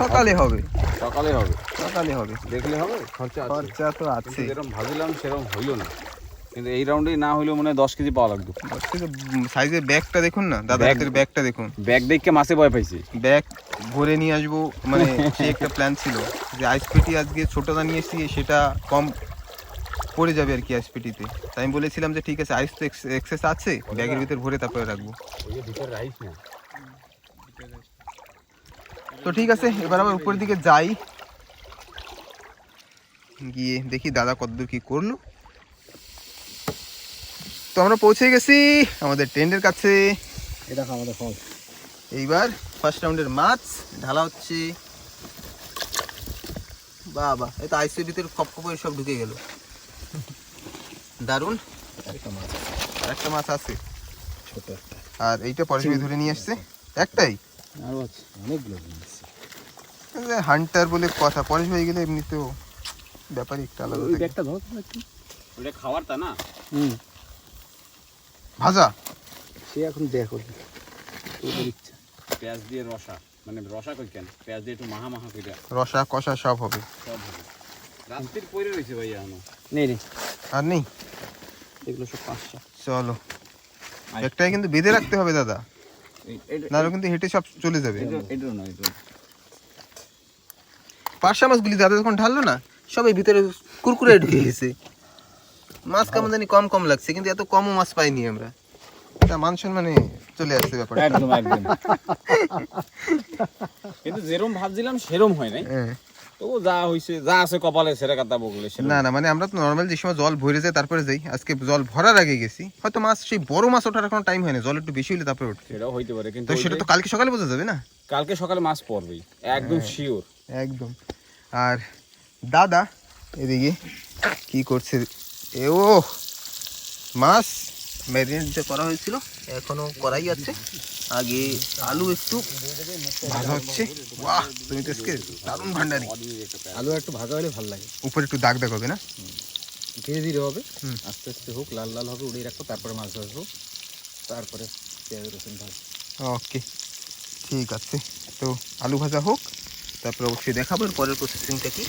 সকালে হবে, সকালে হবে, সকালে হবে, দেখলে হবে। খরচা খরচা তো আছে। যেরকম ভাবিলাম সেরকম হইলো না, কিন্তু এই রাউন্ডেই না হইলেও মনে হয় 10 কেজি পাওয়া লাগতো। সাইজের ব্যাগটা দেখুন না, দাদা হাতের ব্যাগটা দেখুন। ব্যাগ দেখে মাছে ভয় পাইছি। ব্যাগ ভরে নিয়ে আসবো, মানে সে একটা প্ল্যান ছিল যে আইস পেটি আজকে ছোটটা নিয়ে এসেছি, সেটা কম পড়ে যাবে আর কি আইস পেটিতে। তাই আমি বলেছিলাম যে ঠিক আছে, আইস তো এক্সেস আছে, ব্যাগের ভিতর ভরে তারপরে রাখবো। তো ঠিক আছে, এবার আবার উপরের দিকে যাই, গিয়ে দেখি দাদা কতদূর কি করলো। তো আমরা পৌঁছে গেছি আমাদের টেন্টের কাছে। এটা আমাদের ফল। এইবার ফার্স্ট রাউন্ডের মাছ ঢালা হচ্ছে। বাবা, এই তো আইসের ভিতরে খপ খপ সব ঢুকে গেল, দারুণ। একটা মাছ আছে ছোট একটা, আর এইটা পরে ধরে নিয়ে আসছে একটাই। আরো আছে অনেকগুলো মাছ। হান্টার বলে কথা, পরেশ হয়ে গেলে এমনিতেও ব্যাপারই একটা আলাদা ওই থাকে। একটা ধর একটু, ওটা খাওয়ার তা না। ভাজা সে এখন দেখো তোদের ইচ্ছা। পেঁয়াজ দিয়ে রসা, মানে রসা কই কেন, পেঁয়াজ দিয়ে একটু মাহা মাহা কইরা রসা কষা সব হবে। সব হবে। রাত্রির পরে রয়েছে ভাই এখনো। নেই আর নেই, এগুলো সব 500। চলো, একটাই কিন্তু বেঁধে রাখতে হবে দাদা, নাহলে কিন্তু হেঁটে সব চলে যাবে। এটাও না, এটা পার্শা মাছগুলি দাদা যখন ঢাললো না, সবাই ভিতরে কুরকুরে ঢুকে গেছে। মাছ কেমন জানি কম কম লাগছে, কিন্তু এত কমও মাছ পাইনি আমরা। তা মান সম্মানে চলে আসছে ব্যাপারটা। একদম একদম। কিন্তু যেরকম ভাবছিলাম সেরকম হয় নাই। হ্যাঁ। তো যা হইছে, যা আছে কপালে সেটা কাটা বগলে সেটা। না না, মানে আমরা তো নর্মাল যে সময় জল ভরে যায় তারপরে যাই, আজকে জল ভরার আগে গেছি। হয়তো মাছ, সেই বড় মাছ ওঠার কোনো টাইম হয় না, জল একটু বেশি হলে তারপরে উঠছে। সেটাও হইতে পারে, কিন্তু তো সেটা তো কালকে সকালে বোঝা যাবে না। কালকে সকালে মাছ পড়বেই, একদম শিওর। একদম। আর দাদা এদিকে কি করছে, ও মাছ ম্যারিনেট যে করা হয়েছিল এখনো করাই আছে। আগে আলু একটু ভাজা হচ্ছে। বাহ, তুমি তো আজকে দারুণ ভান্ডারি। আলু একটু ভাজা হলে ভালো লাগে, উপরে একটু দাগ দাগ হবে না, ধীরে ধীরে হবে, আস্তে আস্তে হোক, লাল লাল হবে, উড়িয়ে রাখবো, তারপরে মাছ ভাজবো, তারপরে পেঁয়াজ রসুন ভাজবো। ওকে, ঠিক আছে। তো আলু ভাজা হোক, তারপরে অবশ্যই দেখাবো এর পরের প্রসেসিংটা কি।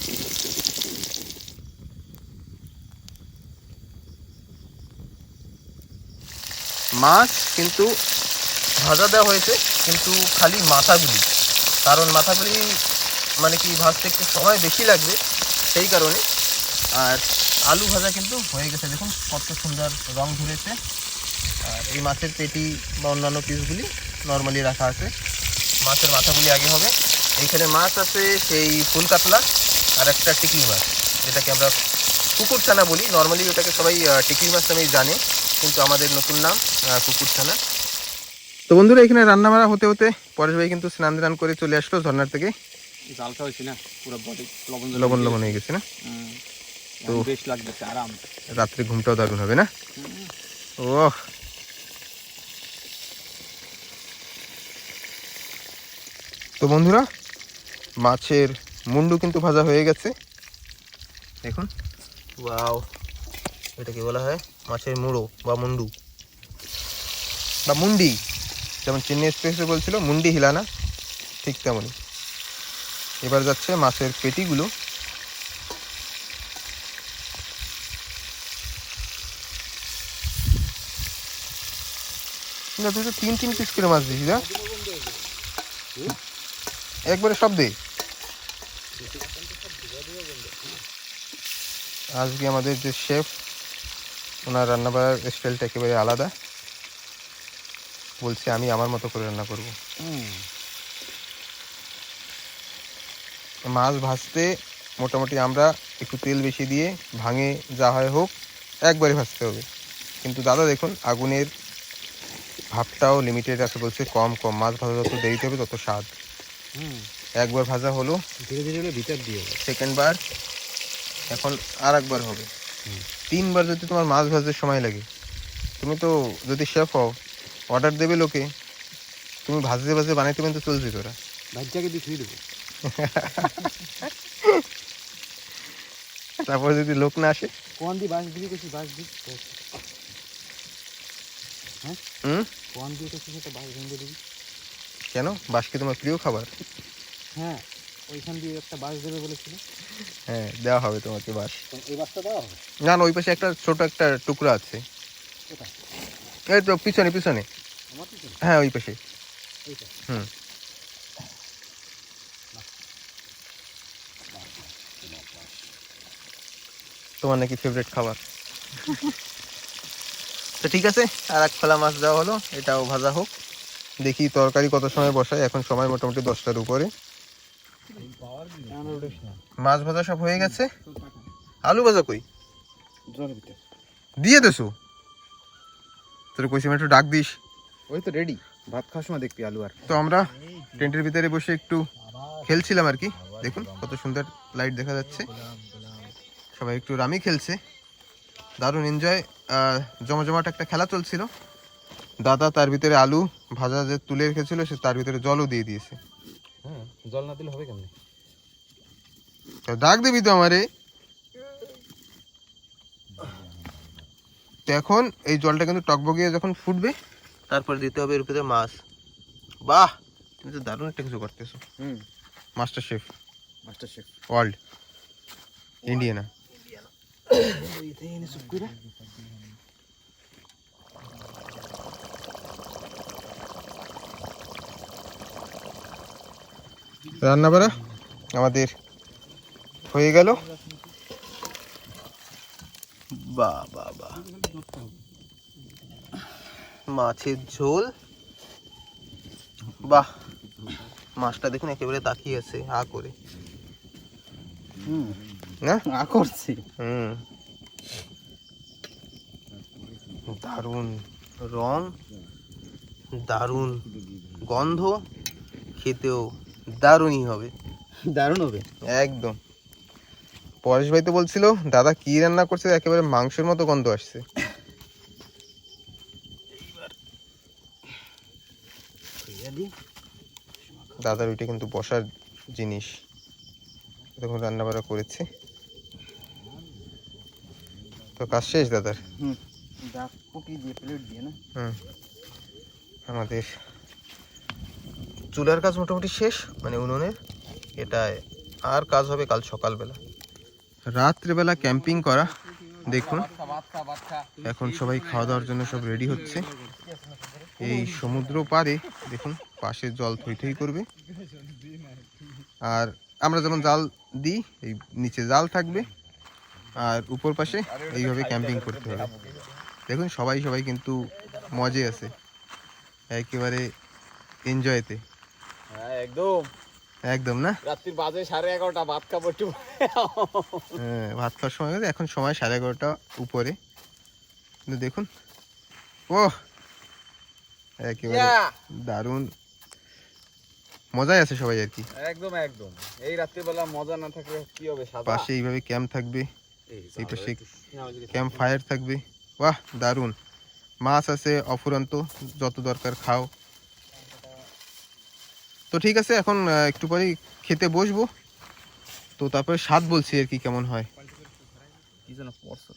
মাছ কিন্তু ভাজা দেওয়া হয়েছে, কিন্তু খালি মাথাগুলি, কারণ মাথাগুলি মানে কি ভাজতে একটু সময় বেশি লাগবে সেই কারণে। আর আলু ভাজা কিন্তু হয়ে গেছে, দেখুন কত সুন্দর রং ধরেছে। আর এই মাছের পেটি বা অন্যান্য পিসগুলি নর্মালি রাখা আছে। মাছের মাথাগুলি আগে হবে। এইখানে মাছ আছে সেই ফুল কাতলা আর একটা টিকলি মাছ, যেটাকে আমরা কুকুর ছানা বলি। নর্মালি ওটাকে সবাই টিকলি মাছ নামেই জানে, কিন্তু আমাদের নতুন নাম কুকুর ছানা। তো বন্ধুরা, এখানে রান্না বান্না হতে হতে পরেশ ভাই কিন্তু স্নান দান করে চলে আসলো ঝর্নার থেকে। জালটা হয়েছে না পুরো বডি লবণ লবণ লবণ হয়ে গেছে না? তো বেশ লাগতেছে আরাম। রাত্রে ঘুমটাও দারুণ হবে না? ওহ, তো বন্ধুরা মাছের মুন্ডু কিন্তু ভাজা হয়ে গেছে দেখুন। ওয়াও, এটা কি বলা হয়? মাছের মুড়ো বা মুন্ডু বা মুন্ডি, যেমন চেন্নাই এক্সপ্রেসে বলছিল মুন্ডি হিলানা, ঠিক তেমনই। এবার যাচ্ছে মাছের পেটিগুলো। না, তুই তো 3 পিস করে মাছ দিস না একবারে সব দে। আজকে আমাদের যে শেফ, ওনার রান্না করার স্টাইলটা একেবারে আলাদা। বলছে আমি আমার মতো করে রান্না করব। মাছ ভাজতে মোটামুটি আমরা একটু তেল বেশি দিয়ে ভাঙে যা হয় হোক একবারে ভাজতে হবে, কিন্তু দাদা দেখুন আগুনের ভাবটাও লিমিটেড আছে, বলছে কম কম মাছ ভাজা যত দেরিতে হবে তত স্বাদ। একবার ভাজা হলো, ধীরে ধীরে ভিতর দিয়ে সেকেন্ড বার, এখন আর একবার হবে। 3 বার যদি তোমার মাছ ভাজতে সময় লাগে, তুমি তো যদি শেফ হও অর্ডার দেবে লোকে, তুমি ভাজতে ভাজতে বানাইতে কিন্তু চলছে তোরা। ভাজ্যাকে দিয়ে ছুঁয়ে দেবো। তারপরে যদি লোক না আসে, কোন দিয়ে বাঁশ দিবি কিছু বাঁশ দিবি কোন দিয়ে কিছু একটা বাঁশ ভেঙে দিবি। কেন? বাঁশ কি তোমার প্রিয় খাবার? হ্যাঁ, ওইখান দিয়ে একটা বাঁশ দেবে বলেছিল। হ্যাঁ, দেওয়া হবে তোমাকে বাঁশ। এই বাঁশটা দেওয়া হবে? না না, ওই পাশে একটা ছোট একটা টুকরা আছে। কোথায়? এই তো পিছনে পিছনে। আমার পিছনে? হ্যাঁ, ওই পাশে। এইটা? হুম। তোমার নাকি ফেভারিট খাবার। তো ঠিক আছে, আর এক খোলা মাছ দেওয়া হলো, এটাও ভাজা হোক। দেখি তরকারি কত সময় বসায়, এখন সময় মোটামুটি 10টার উপরে। মাছ ভাজা সব হয়ে গেছে। আলু ভাজা কই? দিয়ে দেছো? তোর কইছি একটু ডাক দিস। ওই তো রেডি, ভাত খাওয়ার সময় দেখবি আলু। আর তো আমরা টেন্টের ভিতরে বসে একটু খেলছিলাম আর কি। দেখুন কত সুন্দর লাইট দেখা যাচ্ছে, সবাই একটু রামি খেলছে, দারুণ এনজয়। জমজমাট একটা খেলা চলছিল। দাদা তার ভিতরে আলু ভাজা যে তুলে রেখেছিল, সে তার ভিতরে জলও দিয়ে দিয়েছে। হ্যাঁ, জল না দিলে হবে কেমনে? তো ডাক দিবি তো আমারে। তো এখন এই জলটা কিন্তু টকবগিয়ে যখন ফুটবে, তারপর দিতে হবে এর ভিতরে মাছ। বাহ, তুমি তো দারুণ একটা কিছু করতেছো। Master chef, master chef world Indiana. রান্না বাড়া আমাদের হয়ে গেল। বাহ বাহ বাহ, মাছের ঝোল। বাহ, মাছটা দেখুন একেবারে তাকিয়ে আছে হা করে, না করছি। দারুণ রং, দারুণ গন্ধ, খেতেও দারুণই হবে। দারুণ হবে একদম। পরেশ ভাই তো বলছিল দাদা কি রান্না করছে, একেবারে মাংসের মতো গন্ধ আসছে। দাদার ওইটা কিন্তু বসার জিনিস, তখন রান্না বান্না করেছে। তো কাজ শেষ দাদার? আমাদের চুলার কাজ মোটামুটি শেষ, মানে উনুনের। এটায় আর কাজ হবে কাল সকালবেলা। রাত্রেবেলা ক্যাম্পিং করা দেখুন। এখন সবাই খাওয়া দাওয়ার জন্য সব রেডি হচ্ছে। এই সমুদ্র পাড়ে দেখুন পাশে জল থই থই করবে, আর আমরা যেমন জাল দিই এই নিচে জাল থাকবে, আর উপর পাশে এইভাবে ক্যাম্পিং করতে হবে। দেখুন সবাই সবাই কিন্তু মজে আছে, একেবারে এনজয়তে। হ্যাঁ একদম একদম না, রাত্রির বাজে 11:30, ভাত খাবো একটু। হ্যাঁ, ভাত খাওয়ার সময় গেছে, এখন সময় 11:30 উপরে। কিন্তু দেখুন ও একেবারে দারুণ মজাই আছে সবাই আর কি। একদম একদম, এই রাত্রিবেলা মজা না থাকলে কি হবে? সাদা পাশে এইভাবে ক্যাম্প থাকবে, এই এই পাশে সাদা ক্যাম্প ফায়ার থাকবে। বাহ দারুণ, মাছ আছে অফুরন্ত, যত দরকার খাও। তো ঠিক আছে, এখন একটু পরেই খেতে বসবো। তো তারপরে স্বাদ বলছি আর কি কেমন হয়। কি যেন পড়ছে।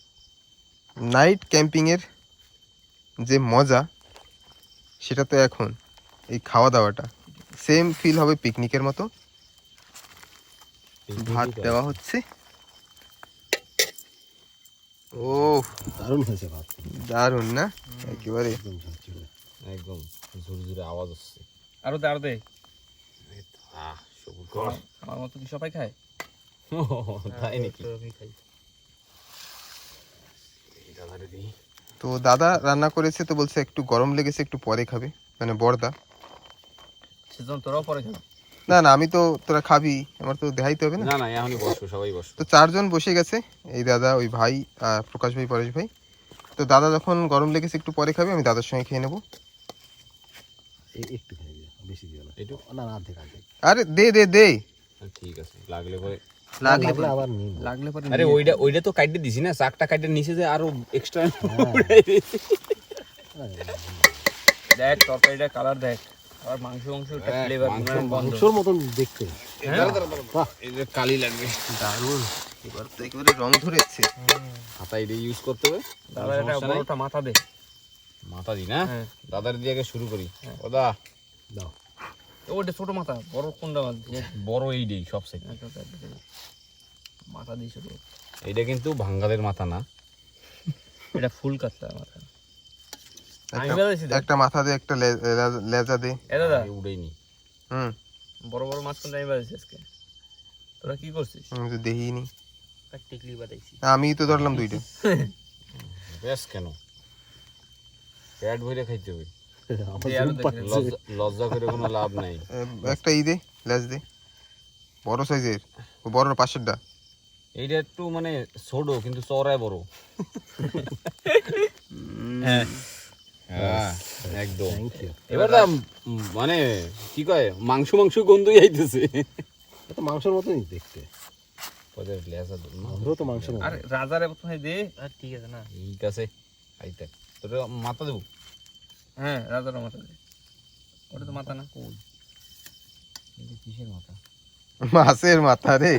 নাইট ক্যাম্পিংয়ের যে মজা সেটা তো এখন এই খাওয়া দাওয়াটা সেম ফিল হবে পিকনিকের মতো। ভাত দেওয়া হচ্ছে, ও দারুণ হয়েছে ভাত, দারুণ না একেবারে। একদম ঝুরে ঝুরে আওয়াজ হচ্ছে। আরো দে, আরো দে। সবুজ কর। আমার মতো কি সবাই খায়? তাই নাকি? আমি খাই। তো দাদা রান্না করেছে, তো বলছে একটু গরম লেগেছে, একটু পরে খাবে, মানে বড়দা। সেজন্য তোরাও পরে খাবি। না না, আমি তো, তোরা খাবি, আমার তো দেখাইতে হবে না। না না, এখনই বসো, সবাই বসো। তো 4 জন বসে গেছে, এই দাদা, ওই ভাই, প্রকাশ ভাই, পরেশ ভাই। তো দাদা যখন গরম লেগেছে একটু পরে খাবে, আমি দাদার সঙ্গে খেয়ে নেবো। একটু খাই দিও, বেশি দিও না, একটু না না অর্ধেক অর্ধেক। আরে দে দে দে, ঠিক আছে, লাগলে পরে লাগলে লাগলে আবার নিন। লাগলে পরে আরে ওইটা তো কাটতে দিছি না, চাকটা কাটতে নিচে যে আরো এক্সট্রা। দেখ তরকারিটা কালার দেখ, আর মাংস ফ্লেভার মাংসর মতন দেখতে। বাহ, এই যে কালি লাগবে। দারুণ, এবার তো একেবারে রং ধরেছে। হাতা এটা ইউজ করতে হবে। দাদা এটা বড়টা মাথা দে। মাথা দি না, হ্যাঁ। দাদার দিয়ে আগে শুরু করি। ওদা দাও। ওটা ছোট মাথা, বড় কোনটা বড় এই দেই সব থেকে। মাথা দিয়ে শুরু। এইটা কিন্তু ভাঙ্গালের মাথা না, এটা ফুল কাটলা মাথা। আমি একটা- বলেছি দেখ। একটা মাথা দে, একটা লেজা দে। এ দাদা, উড়েইনি। হুম, বড় বড় মাছ কোনটা আমি বলেছি আজকে। তোরা কি করছিস? আমি তো দেখিনি। টিকলি বাদাইছি। আমি তো ধরলাম 2টা। বেশ কেন পেট ভরে খাইতে হবে, আমার এই আরো জন্য দেখে। পাচ্ছে। লজ্জা করে কোনো লাভ নাই। একটা দে, লেজ দে, বড় সাইজের, বড় পাশেরটা। এইটা একটু মানে ছোট কিন্তু চওড়ায় বড়। হ্যাঁ, হ্যাঁ একদম। Thank you. এবার দা মানে কি কয়, মাংস মাংস গন্ধই আইতেছে। এটা তো মাংসের মতনই দেখতে, পরে লেজা দম না। আমরাও তো মাংসের মতো। আরে রাজারে প্রথমে দে। ঠিক আছে না? ঠিক আছে, আইতে তোর মাথা দেবো। হ্যাঁ, রাজার মাথা দে। ওটা তো মাথা না। এটা কিসের মাথা? মাছের মাথা রে।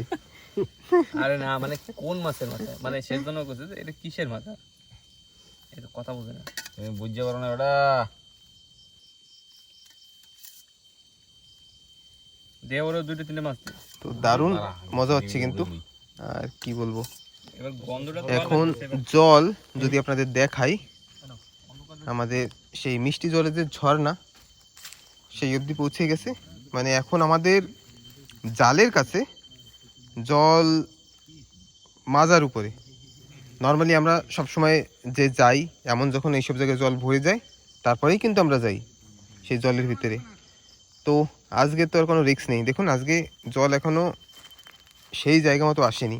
আরে না, মানে কোন মাছের মাথা? মানে সেজন্য কইছে যে এটা কিসের মাথা? এটা কথা বুঝে না। তুমি বুঝতে পারো না ওটা। দে ওরে 2-3 মাছ দে। তো দারুণ মজা হচ্ছে কিন্তু, আর কি বলবো। এবার গন্ধটা এখন জল যদি আপনাদের দেখাই, আমাদের সেই মিষ্টি জলের যে ঝর্ণা সেই অবধি পৌঁছে গেছে। মানে এখন আমাদের জালের কাছে জল মাজার উপরে। নর্মালি আমরা সবসময় যে যাই, এমন যখন এইসব জায়গায় জল ভরে যায় তারপরেই কিন্তু আমরা যাই সেই জলের ভিতরে। তো আজকে তো আর কোনো রিস্ক নেই। দেখুন আজকে জল এখনও সেই জায়গা মতো আসেনি,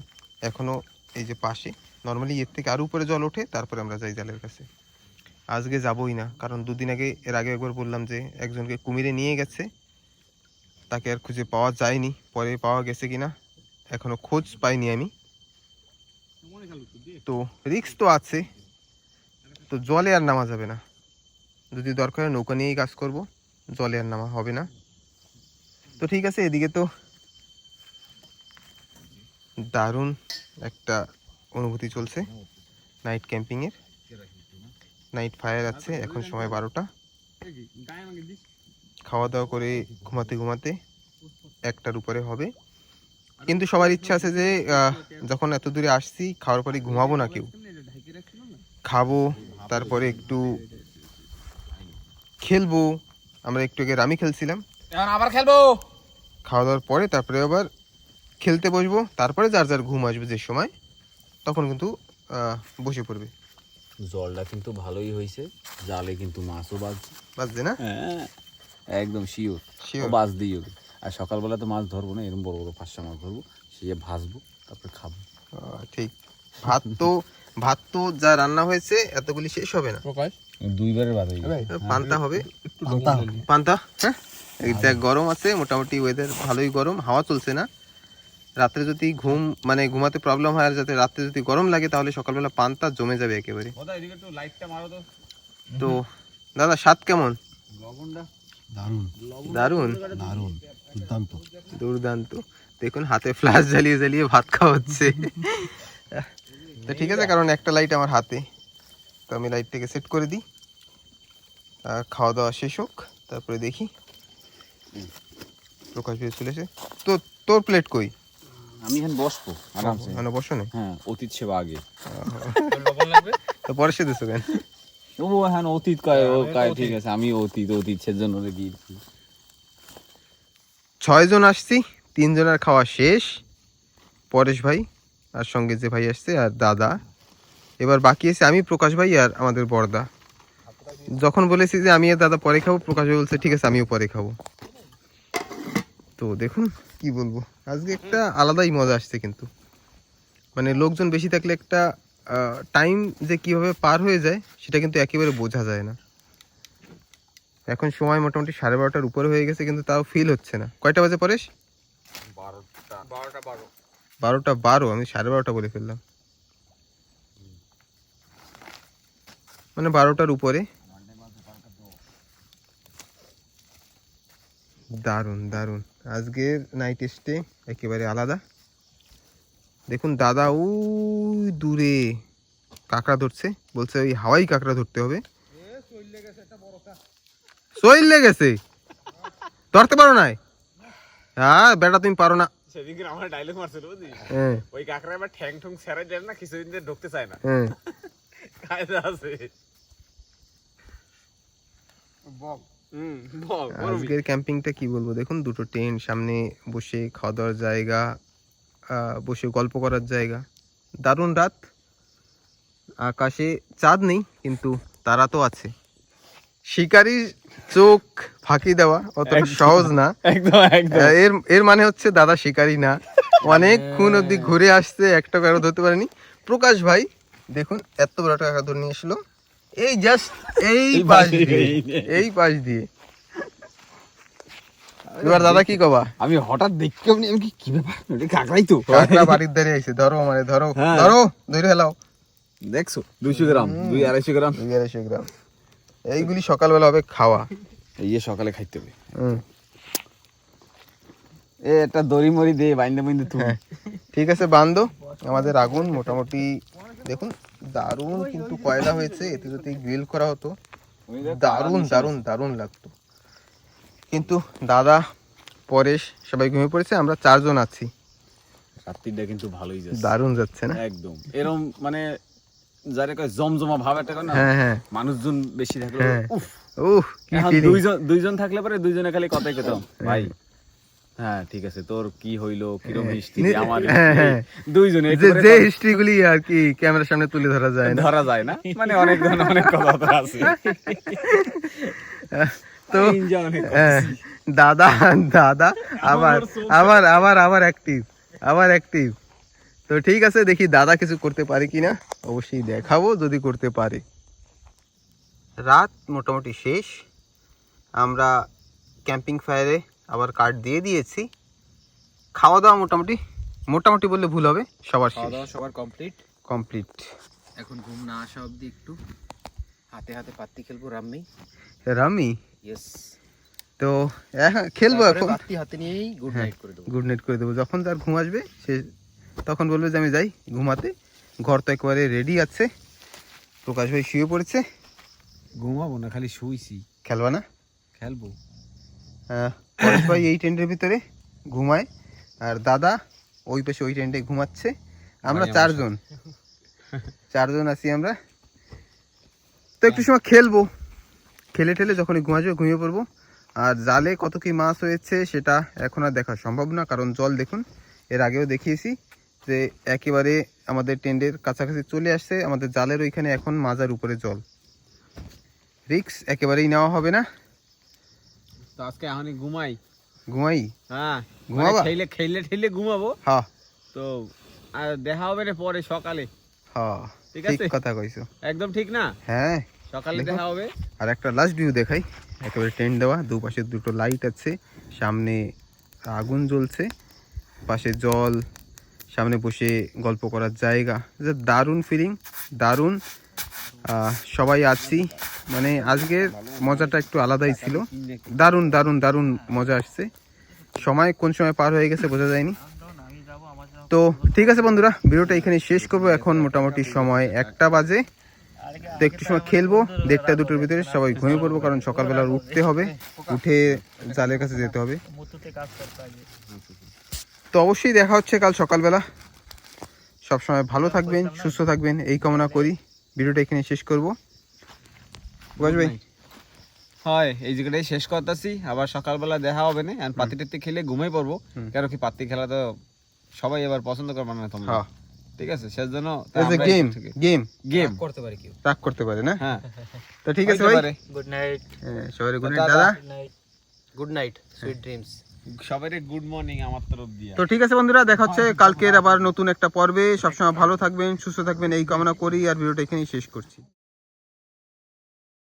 এখনও এই যে পাশে নর্মালি এর থেকে আরও উপরে জল ওঠে, তারপরে আমরা যাই জালের কাছে। আজকে যাবই না, কারণ 2 দিন আগে, এর আগে একবার বললাম যে একজনকে কুমিরে নিয়ে গেছে, তাকে আর খুঁজে পাওয়া যায়নি। পরে পাওয়া গেছে কিনা এখনও খোঁজ পাইনি আমি। তো রিস্ক তো আছে, তো জলে আর নামা যাবে না। যদি দরকার হয় নৌকা নিয়েই কাজ করব, জলে আর নামা হবে না। তো ঠিক আছে, এদিকে তো দারুণ একটা অনুভূতি চলছে নাইট ক্যাম্পিংয়ের। নাইট ফায়ার আছে, এখন সময় 12টা। খাওয়া দাওয়া করে ঘুমাতে ঘুমাতে 1টার উপরে হবে। কিন্তু সবার ইচ্ছা আছে যে যখন এত দূরে আসছি, খাওয়ার পরে ঘুমাবো না কেউ, খাবো, তারপরে একটু খেলবো। আমরা একটু আগে রামি খেলছিলাম, এখন আবার খেলবো। খাওয়া দাওয়ার পরে তারপরে আবার খেলতে বসবো। তারপরে যার যার ঘুম আসবে যে সময়, তখন কিন্তু বসে পড়বে। জলটা কিন্তু ভালোই হয়েছে, জালে কিন্তু মাছও বাজবে না? হ্যাঁ একদম শিওর, Sure. বাজ দিই হবে। আর সকালবেলা তো মাছ ধরবো না, এরকম বড় বড় 5টা মাছ ধরবো, সে ভাজবো, তারপরে খাবো। ঠিক। ভাত তো যা রান্না হয়েছে এতগুলি শেষ হবে না, প্রকাশ 2 বারের ভাত হয়ে গেছে। পান্তা হবে। পান্তা। পান্তা, হ্যাঁ এই যা গরম আছে, মোটামুটি ওয়েদার ভালোই গরম, হাওয়া চলছে না। রাত্রে যদি ঘুমাতে প্রবলেম হয়, আর যাতে রাত্রে যদি গরম লাগে তাহলে সকালবেলা পান্তা জমে যাবে একেবারে। এদিকে একটু লাইটটা মারো তো। তো দাদা স্বাদ কেমন? লবণটা দারুণ দুর্দান্ত। দেখুন হাতে ফ্ল্যাশ জ্বালিয়ে জ্বালিয়ে ভাত খাওয়া হচ্ছে। তো ঠিক আছে, কারণ একটা লাইট আমার হাতে, তো আমি লাইটটাকে সেট করে দিই। খাওয়া দাওয়া শেষ হোক, তারপরে দেখি। প্রকাশ ভাই চলেছে তো, তোর প্লেট কই? আমি এখন বসবো আরামসে। মানে বসো না? হ্যাঁ, অতীত সেবা আগে। লবণ লাগবে। তো পরে সে দিছো কেন? ও হ্যাঁ, অতীত কয়, ও কয় ঠিক আছে, আমি অতীত সেজন্য দিয়েছি। 6 জন আসছি, 3 জনের খাওয়া শেষ। পরেশ ভাই আর সঙ্গে যে ভাই আসছে আর দাদা। এবার বাকি আছে আমি, প্রকাশ ভাই আর আমাদের বড়দা। যখন বলেছি যে আমি আর দাদা পরে খাবো, প্রকাশ ভাই বলছে ঠিক আছে আমিও পরে খাবো। তো দেখুন কি বলবো, আজকে একটা আলাদাই মজা আসছে। কিন্তু মানে লোকজন বেশি থাকলে একটা টাইম যে কিভাবে পার হয়ে যায় সেটা কিন্তু একেবারে বোঝা যায় না। এখন সময় মোটামুটি 12:30টার উপরে হয়ে গেছে, কিন্তু তাও ফিল হচ্ছে না। কয়টা বাজে পরেশ? 12:12। আমি 12:30 বলে ফেললাম, মানে 12টার উপরে। দারুণ দারুণ, আজকের নাইট স্টে একেবারে আলাদা। দেখুন দাদা ওই দূরে কাঁকড়া ধরছে, বলছে ওই হাওয়াই কাঁকড়া ধরতে হবে। চইলে গেছে, ধরতে পারো না? হ্যাঁ বেটা তুমি পারো না। সেদিনকে আমার ডায়লগ মারছিল বুঝলি, হ্যাঁ ওই কাকড়া এবার ঠ্যাং ঠুং ছেড়ে দেন না, কিছুদিন ধরে ঢুকতে চায় না। হ্যাঁ কায়দা আছে। আজকের ক্যাম্পিংটা কি বলবো, দেখুন দুটো টেন্ট, সামনে বসে খাওয়া দাওয়ার জায়গা, বসে গল্প করার জায়গা। দারুণ রাত, আকাশে চাঁদ নেই কিন্তু তারা তো আছে। শিকারীর চোখ ফাঁকি দেওয়া অতটা সহজ না। একদম এর মানে হচ্ছে দাদা শিকারী না, অনেকক্ষণ অব্দি ঘুরে আসছে, একটা কারো ধরতে পারেনি। প্রকাশ ভাই দেখুন এত বড় একটা কাঁকড়া ধরে নিয়ে এসলো, এই জাস্ট এই পাশ দিয়ে। এবার দাদা কি কবা? আমি হঠাৎ দেখি আমি কি ব্যাপার, কাকড়াই তো কাঁকড়া বাড়ির ধারে আইছে, ধরো মানে ধরো ধরো, ধরে হেলাও। দেখছো 200 গ্রাম, 200-250 গ্রাম, 250 গ্রাম। এইগুলি সকালবেলা হবে খাওয়া, এই সকালে খাইতে হবে। হুম এ একটা দড়ি মরি দিয়ে বাইন্দে তুমি। হ্যাঁ ঠিক আছে বান্ধো। আমাদের আগুন মোটামুটি দেখুন দারুণ, কিন্তু কয়লা হয়েছে, এতে যদি গ্রিল করা হতো দারুণ দারুণ দারুণ লাগতো। কিন্তু দাদা পরেশ সবাই ঘুমিয়ে পড়েছে, আমরা 4 জন আছি। রাত্রিটা কিন্তু ভালোই যাচ্ছে, দারুণ যাচ্ছে না? একদম এরকম মানে যারে কয় জমজমা ভাব একটা কয় না, হ্যাঁ হ্যাঁ মানুষজন বেশি থাকলে হ্যাঁ। উফ। উহ কি এখন feeling। দুইজন থাকলে পরে দুইজনে খালি কথাই কইতাম, ভাই হ্যাঁ ঠিক আছে তোর কি হইলো, কিরকম হিস্ট্রি, আমার হ্যাঁ। দুইজনে যে হিস্ট্রি গুলি আর কি ক্যামেরার সামনে তুলে ধরা যায় না। ধরা যায় না, মানে অনেক ধরনের অনেক কথা আছে। তো দাদা দাদা আবার অ্যাক্টিভ। তো ঠিক আছে, দেখি দাদা কিছু করতে পারে কিনা, অবশ্যই দেখাবো যদি করতে পারে। রাত মোটামুটি শেষ, আমরা ক্যাম্পিং ফায়ারে আবার কাঠ দিয়ে দিয়েছি। খাওয়া দাওয়া মোটামুটি বললে ভুল হবে, সবার কমপ্লিট। এখন ঘুম না আসা অবধি একটু হাতে হাতে পাত্তি খেলবো, রামি ইয়েস। তো খেলবো এখন, পাত্তি হাতে নিয়েই গুড নাইট করে দেবো। গুড নাইট করে দেবো। যখন তার ঘুম আসবে সে তখন বলবে যে আমি যাই ঘুমাতে। ঘর তো একেবারে রেডি আছে, প্রকাশ ভাই শুয়ে পড়েছে। ঘুমাবো না, খালি শুইছি। খেলবা না? খেলবো। পরেশ ভাই এই টেন্টের ভিতরে ঘুমায়, আর দাদা ওই পাশে ওই টেন্টে ঘুমাচ্ছে। আমরা 4 জন আছি আমরা। তো একটু সময় খেলবো, খেলে ঠেলে যখনই ঘুমিয়ে পড়বো। আর জালে কত কি মাছ হয়েছে সেটা এখন আর দেখা সম্ভব না, কারণ জল দেখুন, এর আগেও দেখিয়েছি যে একেবারে আমাদের টেন্টের কাছাকাছি চলে আসছে। আমাদের জালের ওইখানে এখন মাজার উপরে জল, রিক্স একেবারেই নেওয়া হবে না। তো আজকে এখনই ঘুমাই। হ্যাঁ ঘুমাবা? খেলে ঘুমাবো। হ্যাঁ তো আর দেখা হবে না পরে সকালে। হ্যাঁ ঠিক ঠিক আছে? কথা কইছো, একদম ঠিক না? হ্যাঁ সকালে দেখা হবে। আর একটা লাস্ট ভিউ দেখাই, একেবারে টেন্ট দেওয়া, দুপাশে দুটো লাইট আছে, সামনে আগুন জ্বলছে, পাশে জল, সামনে বসে গল্প করার জায়গা, যে দারুণ ফিলিং, দারুণ। সবাই আছি, মানে আজকের মজাটা একটু আলাদাই ছিল, দারুণ দারুণ দারুণ মজা আসছে। সময় কোন সময় পার হয়ে গেছে বোঝা যায়নি। তো ঠিক আছে বন্ধুরা, ভিডিওটা এখানে শেষ করব। এখন মোটামুটি সময় 1টা বাজে, তো একটু সময় খেলবো, 1:30-2টোর ভিতরে সবাই ঘুমিয়ে পড়বো, কারণ সকালবেলা উঠতে হবে, উঠে জালের কাছে যেতে হবে। তো অবশ্যই দেখা হচ্ছে কাল সকালবেলা। সবসময় ভালো থাকবেন, সুস্থ থাকবেন এই কামনা করি। ভিডিওটা এখানে শেষ করবো। বুঝ ভাই, হয় এই জায়গাটাই শেষ করতেছি, আবার সকালবেলা দেখা হবে না। আর পাতি টাতি খেলে ঘুমাই পড়বো, কেন কি পাতি খেলা তো সবাই এবার পছন্দ করবে না তোমরা, হ্যাঁ ঠিক আছে? সেজন্য গেম গেম গেম করতে পারে কেউ। রাগ করতে পারে না। হ্যাঁ, তো ঠিক আছে ভাই, গুড নাইট। সবাই গুড নাইট দাদা। Good night, sweet dreams. সবাইকে গুড মর্নিং আমার তরফ দিয়ে। তো ঠিক আছে বন্ধুরা, দেখা হচ্ছে কালকের আবার নতুন একটা পর্বে। সবসময় ভালো থাকবেন, সুস্থ থাকবেন এই কামনা করি, আর ভিডিওটা এখানেই শেষ করছি।